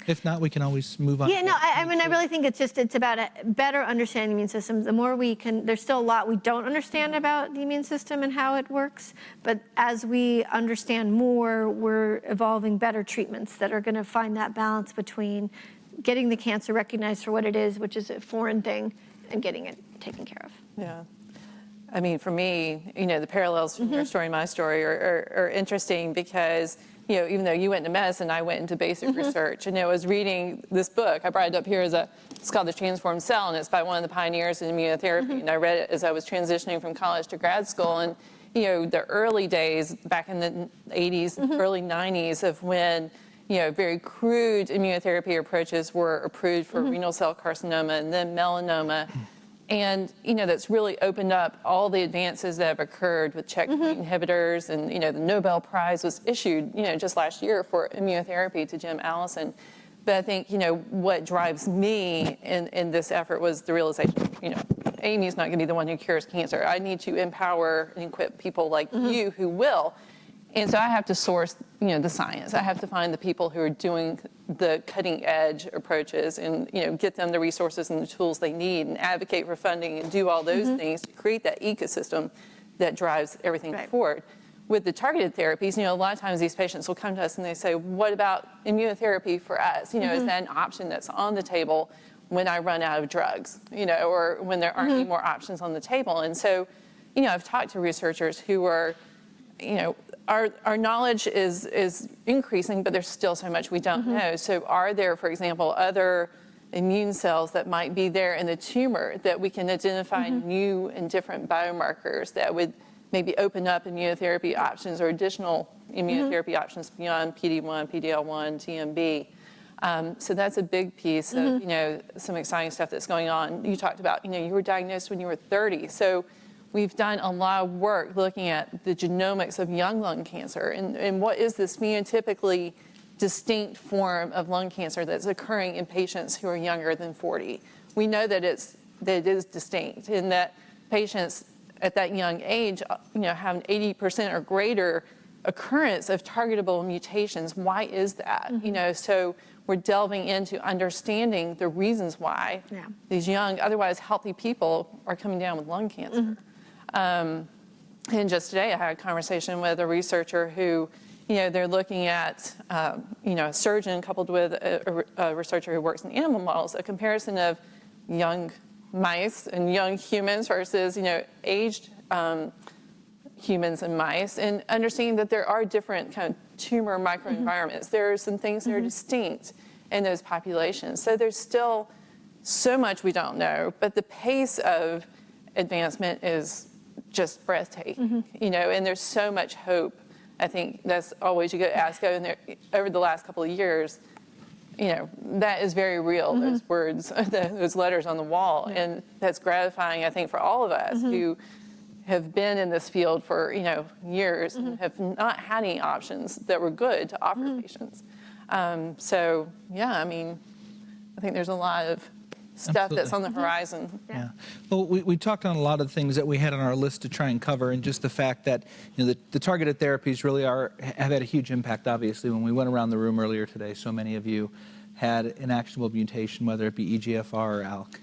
If not, we can always move on. Yeah, no, I mean, I really think it's about a better understanding the immune system. The more we can, there's still a lot we don't understand about the immune system and how it works. But as we understand more, we're evolving better treatments that are going to find that balance between getting the cancer recognized for what it is, which is a foreign thing, and getting it taken care of. Yeah. I mean, for me, the parallels from your story and my story are interesting because, even though you went into medicine, I went into basic research. And I was reading this book. I brought it up here it's called The Transformed Cell, and it's by one of the pioneers in immunotherapy. And I read it as I was transitioning from college to grad school. And the early days back in the 80s, early 90s of when, very crude immunotherapy approaches were approved for renal cell carcinoma and then melanoma. And, that's really opened up all the advances that have occurred with checkpoint inhibitors. And, the Nobel Prize was issued, just last year for immunotherapy to Jim Allison. But I think, what drives me in this effort was the realization, Amy's not going to be the one who cures cancer. I need to empower and equip people like you who will. And so I have to source, the science. I have to find the people who are doing the cutting edge approaches and, get them the resources and the tools they need and advocate for funding and do all those things to create that ecosystem that drives everything forward. With the targeted therapies, a lot of times these patients will come to us and they say, what about immunotherapy for us? Is that an option that's on the table when I run out of drugs, or when there aren't any more options on the table? And so, I've talked to researchers who are, our knowledge is increasing, but there's still so much we don't know. So are there, for example, other immune cells that might be there in the tumor that we can identify new and different biomarkers that would maybe open up immunotherapy options or additional immunotherapy options beyond PD-1, PD-L1, TMB? So that's a big piece of, some exciting stuff that's going on. You talked about, you were diagnosed when you were 30. So we've done a lot of work looking at the genomics of young lung cancer and what is this phenotypically distinct form of lung cancer that's occurring in patients who are younger than 40. We know that it is distinct in that patients at that young age, have an 80% or greater occurrence of targetable mutations. Why is that? So we're delving into understanding the reasons why these young, otherwise healthy people are coming down with lung cancer. And just today I had a conversation with a researcher who, they're looking at, a surgeon coupled with a researcher who works in animal models, a comparison of young mice and young humans versus, aged humans and mice, and understanding that there are different kind of tumor microenvironments. There are some things that are distinct in those populations. So there's still so much we don't know, but the pace of advancement is just breathtaking, and there's so much hope. I think that's always you go to ASCO, and over the last couple of years, that is very real, those words, those letters on the wall. And that's gratifying, I think, for all of us who have been in this field for, years and have not had any options that were good to offer patients. So, I think there's a lot of stuff that's on the horizon. Yeah. Well, we talked on a lot of things that we had on our list to try and cover, and just the fact that the targeted therapies really have had a huge impact. Obviously, when we went around the room earlier today, so many of you had an actionable mutation, whether it be EGFR or ALK,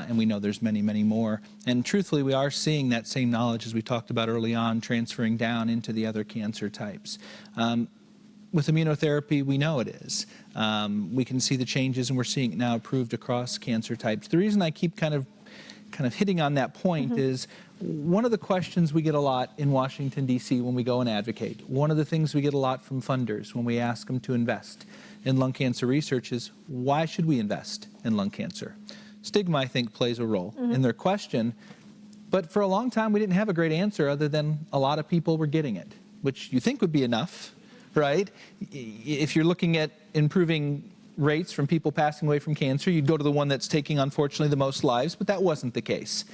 and we know there's many, many more. And truthfully, we are seeing that same knowledge, as we talked about early on, transferring down into the other cancer types. With immunotherapy, we know it is. We can see the changes, and we're seeing it now approved across cancer types. The reason I keep kind of hitting on that point is one of the questions we get a lot in Washington, D.C. when we go and advocate. One of the things we get a lot from funders when we ask them to invest in lung cancer research is, why should we invest in lung cancer? Stigma, I think, plays a role in their question. But for a long time, we didn't have a great answer other than a lot of people were getting it, which you think would be enough, right? If you're looking at improving rates from people passing away from cancer, you'd go to the one that's taking, unfortunately, the most lives, but that wasn't the case.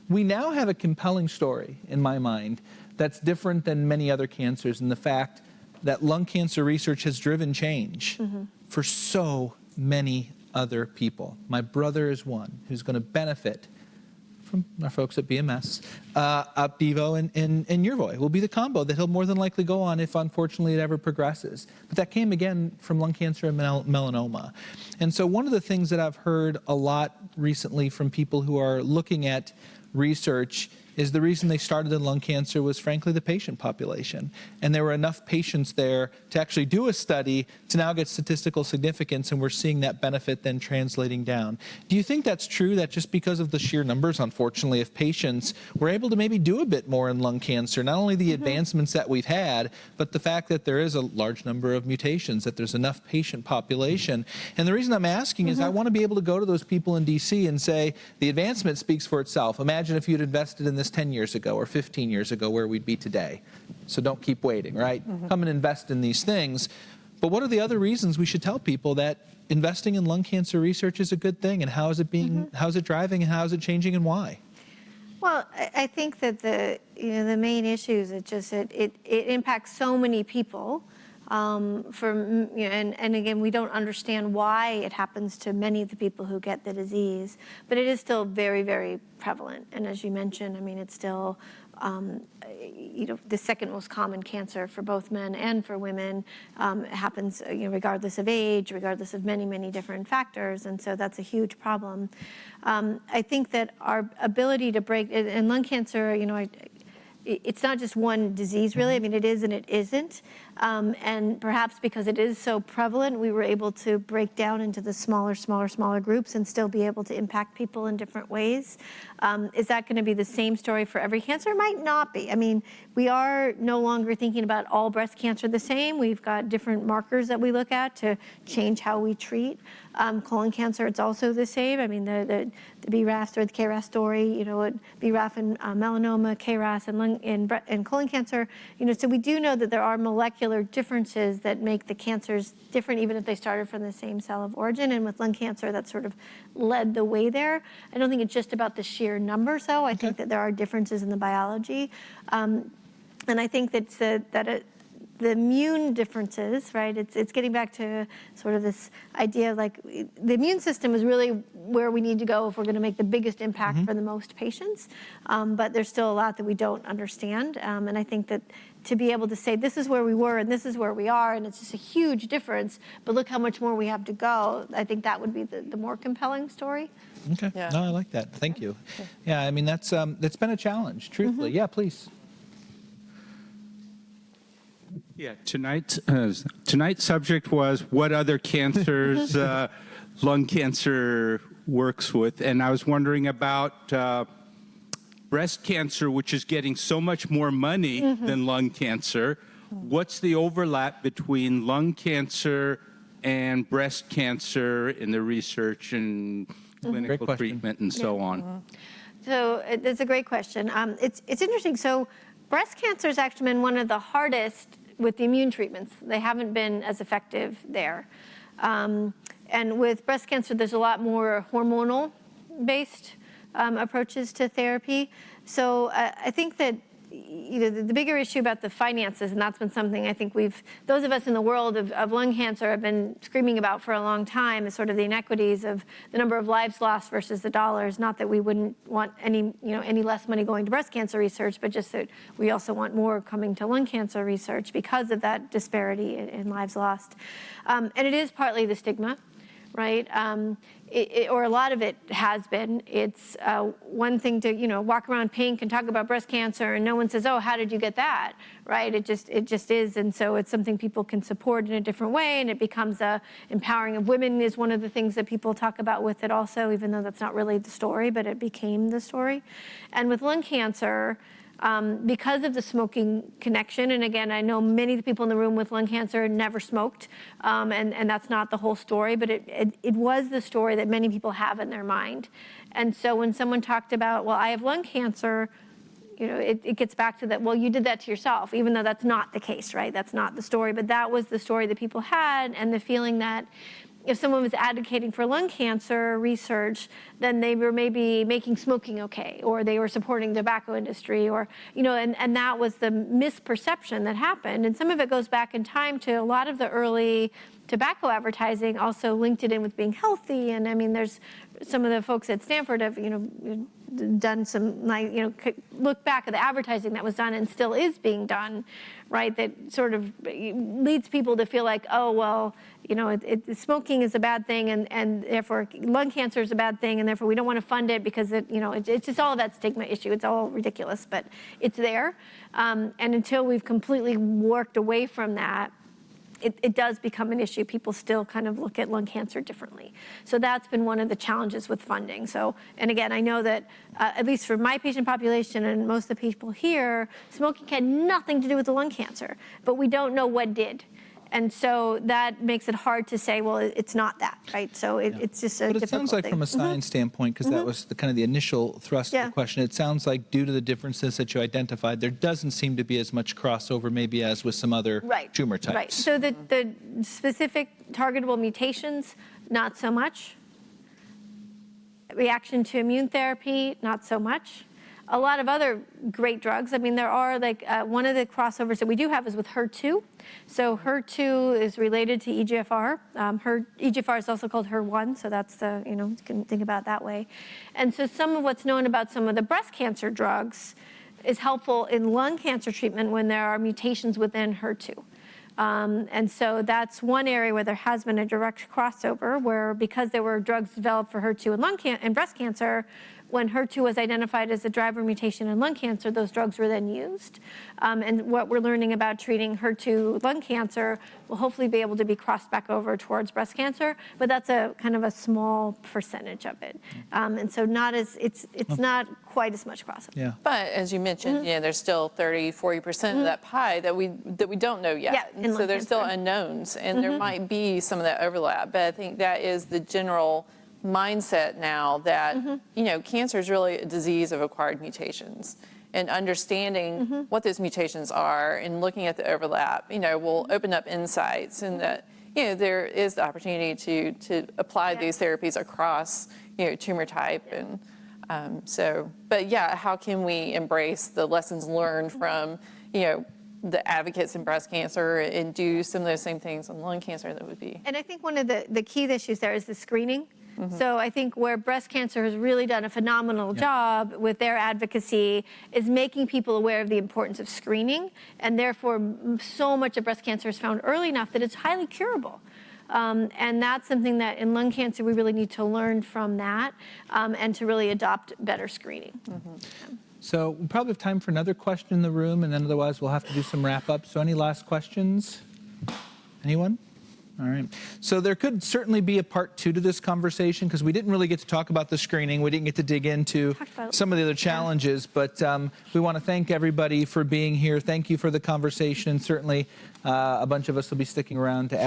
We now have a compelling story, in my mind, that's different than many other cancers in the fact that lung cancer research has driven change for so many other people. My brother is one who's going to benefit from our folks at BMS. Opdivo and Yervoy will be the combo that he'll more than likely go on if, unfortunately, it ever progresses. But that came, again, from lung cancer and melanoma. And so one of the things that I've heard a lot recently from people who are looking at research is the reason they started in lung cancer was, frankly, the patient population. And there were enough patients there to actually do a study to now get statistical significance, and we're seeing that benefit then translating down. Do you think that's true, that just because of the sheer numbers, unfortunately, of patients, we're able to maybe do a bit more in lung cancer, not only the advancements that we've had, but the fact that there is a large number of mutations, that there's enough patient population? And the reason I'm asking is I want to be able to go to those people in D.C. and say, the advancement speaks for itself. Imagine if you'd invested in this us 10 years ago or 15 years ago where we'd be today. So don't keep waiting, right? Come and invest in these things. But what are the other reasons we should tell people that investing in lung cancer research is a good thing, and how is it being, how is it driving, and how is it changing, and why? Well, I think that the main issues, it impacts so many people. And again, we don't understand why it happens to many of the people who get the disease, but it is still very, very prevalent. And as you mentioned, I mean, it's still, the second most common cancer for both men and for women. It happens, regardless of age, regardless of many, many different factors. And so that's a huge problem. I think that our ability to break, and lung cancer, it's not just one disease, really. I mean, it is and it isn't. And perhaps because it is so prevalent, we were able to break down into the smaller groups and still be able to impact people in different ways. Is that going to be the same story for every cancer? It might not be. I mean, we are no longer thinking about all breast cancer the same. We've got different markers that we look at to change how we treat. Colon cancer, it's also the same. I mean, the BRAF or the KRAS story, BRAF and melanoma, KRAS and colon cancer. So we do know that there are molecular differences that make the cancers different, even if they started from the same cell of origin. And with lung cancer, that sort of led the way there. I don't think it's just about the sheer numbers, though. I think that there are differences in the biology. And I think that the immune differences, right? It's getting back to sort of this idea of like the immune system is really where we need to go if we're going to make the biggest impact for the most patients. But there's still a lot that we don't understand. And I think that to be able to say this is where we were and this is where we are, and it's just a huge difference, but look how much more we have to go, I think that would be the more compelling story. Okay. Yeah. No, I like that. Thank you. Yeah, I mean, that's been a challenge, truthfully. Yeah, please. Yeah, tonight's subject was what other cancers lung cancer works with, and I was wondering about breast cancer, which is getting so much more money than lung cancer. What's the overlap between lung cancer and breast cancer in the research and clinical treatment and so on? So that's a great question. It's interesting. So breast cancer has actually been one of the hardest with the immune treatments. They haven't been as effective there. And with breast cancer, there's a lot more hormonal-based approaches to therapy. So I think that the bigger issue about the finances, and that's been something I think those of us in the world of lung cancer have been screaming about for a long time, is sort of the inequities of the number of lives lost versus the dollars. Not that we wouldn't want any less money going to breast cancer research, but just that we also want more coming to lung cancer research because of that disparity in lives lost. And it is partly the stigma, right? Or a lot of it has been. It's one thing to walk around pink and talk about breast cancer, and no one says, "Oh, how did you get that?" Right? It just is, and so it's something people can support in a different way, and it becomes empowering of women is one of the things that people talk about with it also, even though that's not really the story, but it became the story. And with lung cancer, because of the smoking connection, and again, I know many of the people in the room with lung cancer never smoked, and that's not the whole story, but it was the story that many people have in their mind. And so when someone talked about, well, I have lung cancer, it gets back to that, well, you did that to yourself, even though that's not the case, right? That's not the story, but that was the story that people had, and the feeling that if someone was advocating for lung cancer research, then they were maybe making smoking okay, or they were supporting the tobacco industry, or, and that was the misperception that happened. And some of it goes back in time to a lot of the early tobacco advertising also linked it in with being healthy. And I mean, there's some of the folks at Stanford have, done some, look back at the advertising that was done and still is being done, right? That sort of leads people to feel like, oh, well, smoking is a bad thing, and therefore lung cancer is a bad thing, and therefore we don't want to fund it because it's just all of that stigma issue. It's all ridiculous, but it's there. And until we've completely worked away from that, it does become an issue. People still kind of look at lung cancer differently. So that's been one of the challenges with funding. So, and again, I know that at least for my patient population and most of the people here, smoking had nothing to do with the lung cancer, but we don't know what did. And so that makes it hard to say, well, it's not that, right? So it's just a But it difficult sounds like thing. from a science standpoint, because that was the kind of the initial thrust of the question, it sounds like due to the differences that you identified, there doesn't seem to be as much crossover maybe as with some other tumor types. Right. So the specific targetable mutations, not so much. Reaction to immune therapy, not so much. A lot of other great drugs. I mean, there are like one of the crossovers that we do have is with HER2. So HER2 is related to EGFR. EGFR is also called HER1, so that's the, you can think about it that way. And so some of what's known about some of the breast cancer drugs is helpful in lung cancer treatment when there are mutations within HER2. And so that's one area where there has been a direct crossover, where because there were drugs developed for HER2 and breast cancer, when HER2 was identified as a driver mutation in lung cancer, those drugs were then used. And what we're learning about treating HER2 lung cancer will hopefully be able to be crossed back over towards breast cancer, but that's a kind of a small percentage of it. And so it's not quite as much crossover. Yeah. But as you mentioned, there's still 30-40% of that pie that we don't know yet. in So lung there's still cancer. unknowns, and there might be some of that overlap. But I think that is the general mindset now that cancer is really a disease of acquired mutations, and understanding what those mutations are and looking at the overlap will open up insights, and that there is the opportunity to apply these therapies across tumor type. And but how can we embrace the lessons learned from the advocates in breast cancer and do some of those same things in lung cancer? That would be. And I think one of the key issues there is the screening. So I think where breast cancer has really done a phenomenal job with their advocacy is making people aware of the importance of screening, and therefore so much of breast cancer is found early enough that it's highly curable. And that's something that in lung cancer we really need to learn from that, and to really adopt better screening. So we probably have time for another question in the room, and then otherwise we'll have to do some wrap up. So any last questions? Anyone? All right. So there could certainly be a part 2 to this conversation, because we didn't really get to talk about the screening. We didn't get to dig into some of the other challenges, but we want to thank everybody for being here. Thank you for the conversation. Certainly a bunch of us will be sticking around to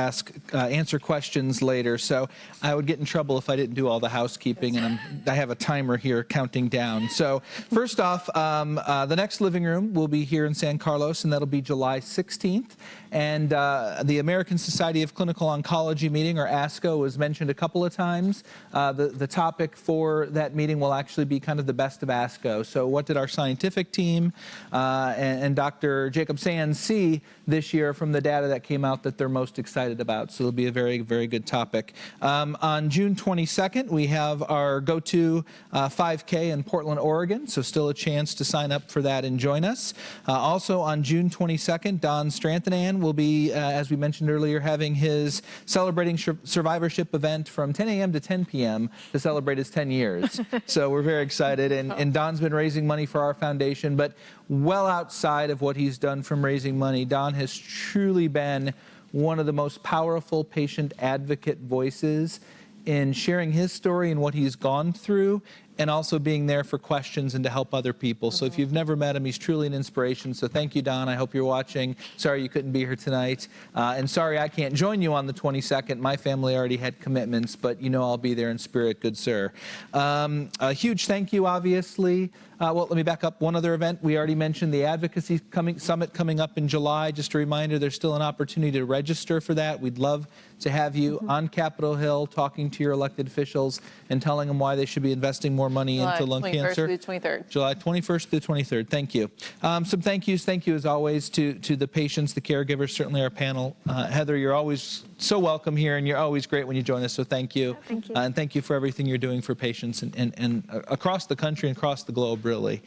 answer questions later. So I would get in trouble if I didn't do all the housekeeping, and I have a timer here counting down. So first off, the next living room will be here in San Carlos, and that'll be July 16th. And the American Society of Clinical Oncology meeting, or ASCO, was mentioned a couple of times. The topic for that meeting will actually be kind of the best of ASCO. So what did our scientific team and Dr. Jacob Sands see this year from the data that came out that they're most excited about? So it'll be a very, very good topic. On June 22nd, we have our go-to 5K in Portland, Oregon. So still a chance to sign up for that and join us. Also on June 22nd, Don Stranthanan will be, as we mentioned earlier, having his Celebrating Survivorship event from 10 a.m. to 10 p.m. to celebrate his 10 years. So we're very excited. And Don's been raising money for our foundation, but well outside of what he's done from raising money, Don has truly been one of the most powerful patient advocate voices in sharing his story and what he's gone through, and also being there for questions and to help other people. So if you've never met him, he's truly an inspiration. So thank you, Don. I hope you're watching. Sorry you couldn't be here tonight. And sorry I can't join you on the 22nd. My family already had commitments, but I'll be there in spirit, good sir. A huge thank you, obviously. Well, let me back up. One other event. We already mentioned the Advocacy Summit coming up in July. Just a reminder, there's still an opportunity to register for that. We'd love to have you on Capitol Hill talking to your elected officials and telling them why they should be investing more money into lung cancer. July 21st through the 23rd. July 21st through the 23rd. Thank you. Some thank yous. Thank you, as always, to the patients, the caregivers, certainly our panel. Heather, you're always so welcome here, and you're always great when you join us, so thank you. Thank you. And thank you for everything you're doing for patients and across the country and across the globe, really.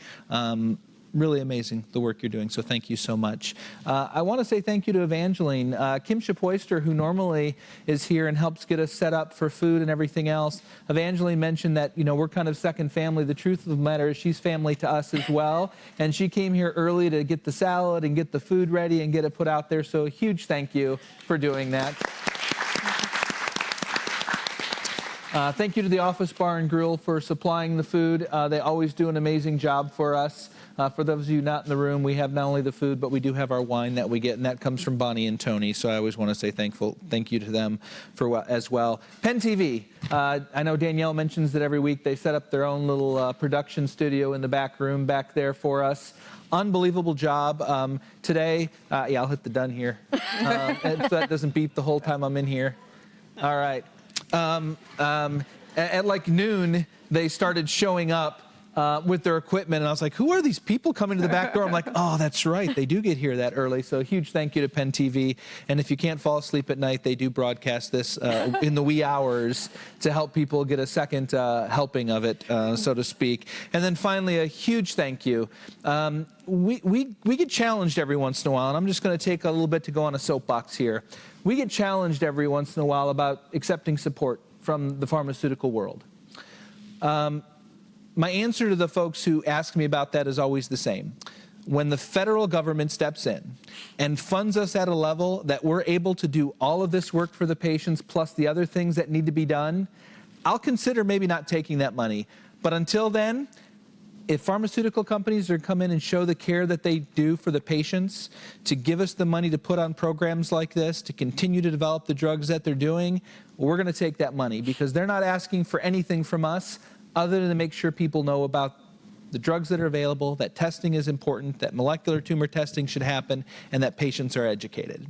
Really amazing, the work you're doing, so thank you so much. I want to say thank you to Evangeline. Kim Shapoister, who normally is here and helps get us set up for food and everything else. Evangeline mentioned that, we're kind of second family. The truth of the matter is she's family to us as well, and she came here early to get the salad and get the food ready and get it put out there, so a huge thank you for doing that. Thank you to the Office Bar and Grill for supplying the food. They always do an amazing job for us. For those of you not in the room, we have not only the food, but we do have our wine that we get, and that comes from Bonnie and Tony. So I always want to say thank you to them as well. Penn TV. I know Danielle mentions that every week they set up their own little production studio in the back room back there for us. Unbelievable job. Today, I'll hit the done here. So that doesn't beep the whole time I'm in here. All right. At like noon, they started showing up with their equipment, and I was like, who are these people coming to the back door? I'm like, oh, that's right. They do get here that early. So a huge thank you to Penn TV. And if you can't fall asleep at night, they do broadcast this in the wee hours to help people get a second helping of it, so to speak. And then finally, a huge thank you. We get challenged every once in a while, and I'm just going to take a little bit to go on a soapbox here. We get challenged every once in a while about accepting support from the pharmaceutical world. My answer to the folks who ask me about that is always the same. When the federal government steps in and funds us at a level that we're able to do all of this work for the patients plus the other things that need to be done, I'll consider maybe not taking that money. But until then, if pharmaceutical companies are come in and show the care that they do for the patients, to give us the money to put on programs like this, to continue to develop the drugs that they're doing, we're going to take that money because they're not asking for anything from us other than to make sure people know about the drugs that are available, that testing is important, that molecular tumor testing should happen, and that patients are educated.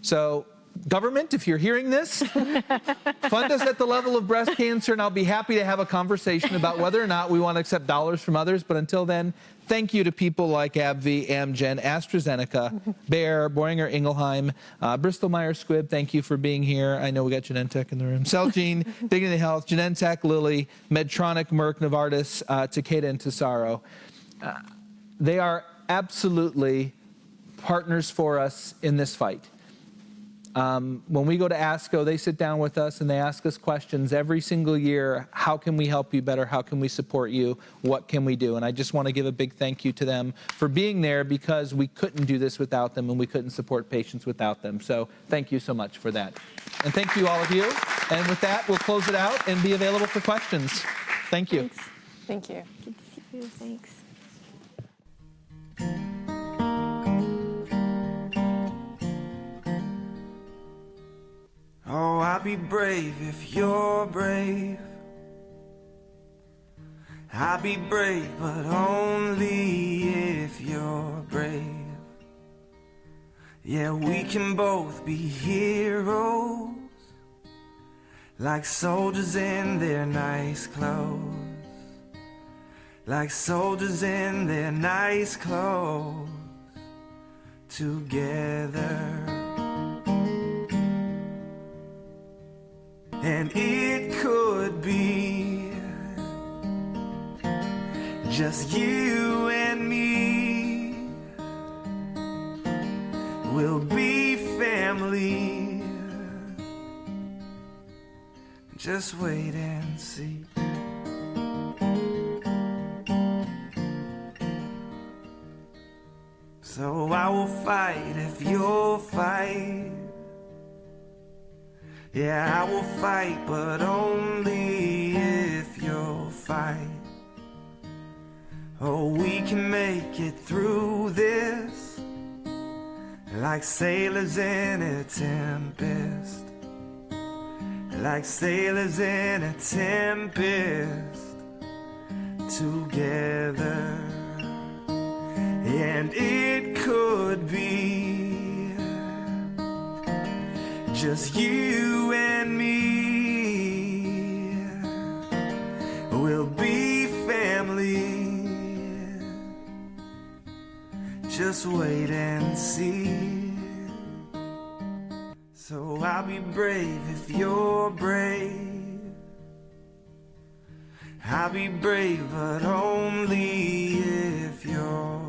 So, government, if you're hearing this, fund us at the level of breast cancer, and I'll be happy to have a conversation about whether or not we want to accept dollars from others. But until then, thank you to people like AbbVie, Amgen, AstraZeneca, Bayer, Boehringer Ingelheim, Bristol Myers Squibb. Thank you for being here. I know we got Genentech in the room. Celgene, Dignity Health, Genentech, Lilly, Medtronic, Merck, Novartis, Takeda, and Tesaro. They are absolutely partners for us in this fight. When we go to ASCO, they sit down with us and they ask us questions every single year. How can we help you better? How can we support you? What can we do? And I just want to give a big thank you to them for being there because we couldn't do this without them and we couldn't support patients without them. So thank you so much for that. And thank you, all of you. And with that, we'll close it out and be available for questions. Thank you. Thanks. Thank you. Good to see you. Thanks. Oh, I'll be brave if you're brave. I'll be brave, but only if you're brave. Yeah, we can both be heroes, like soldiers in their nice clothes, like soldiers in their nice clothes, together. And it could be just you and me. We'll be family. Just wait and see. So I will fight if you'll fight. Yeah, I will fight, but only if you'll fight. Oh, we can make it through this, like sailors in a tempest, like sailors in a tempest, together. And it could be just you and me. We'll be family. Just wait and see. So I'll be brave if you're brave. I'll be brave, but only if you're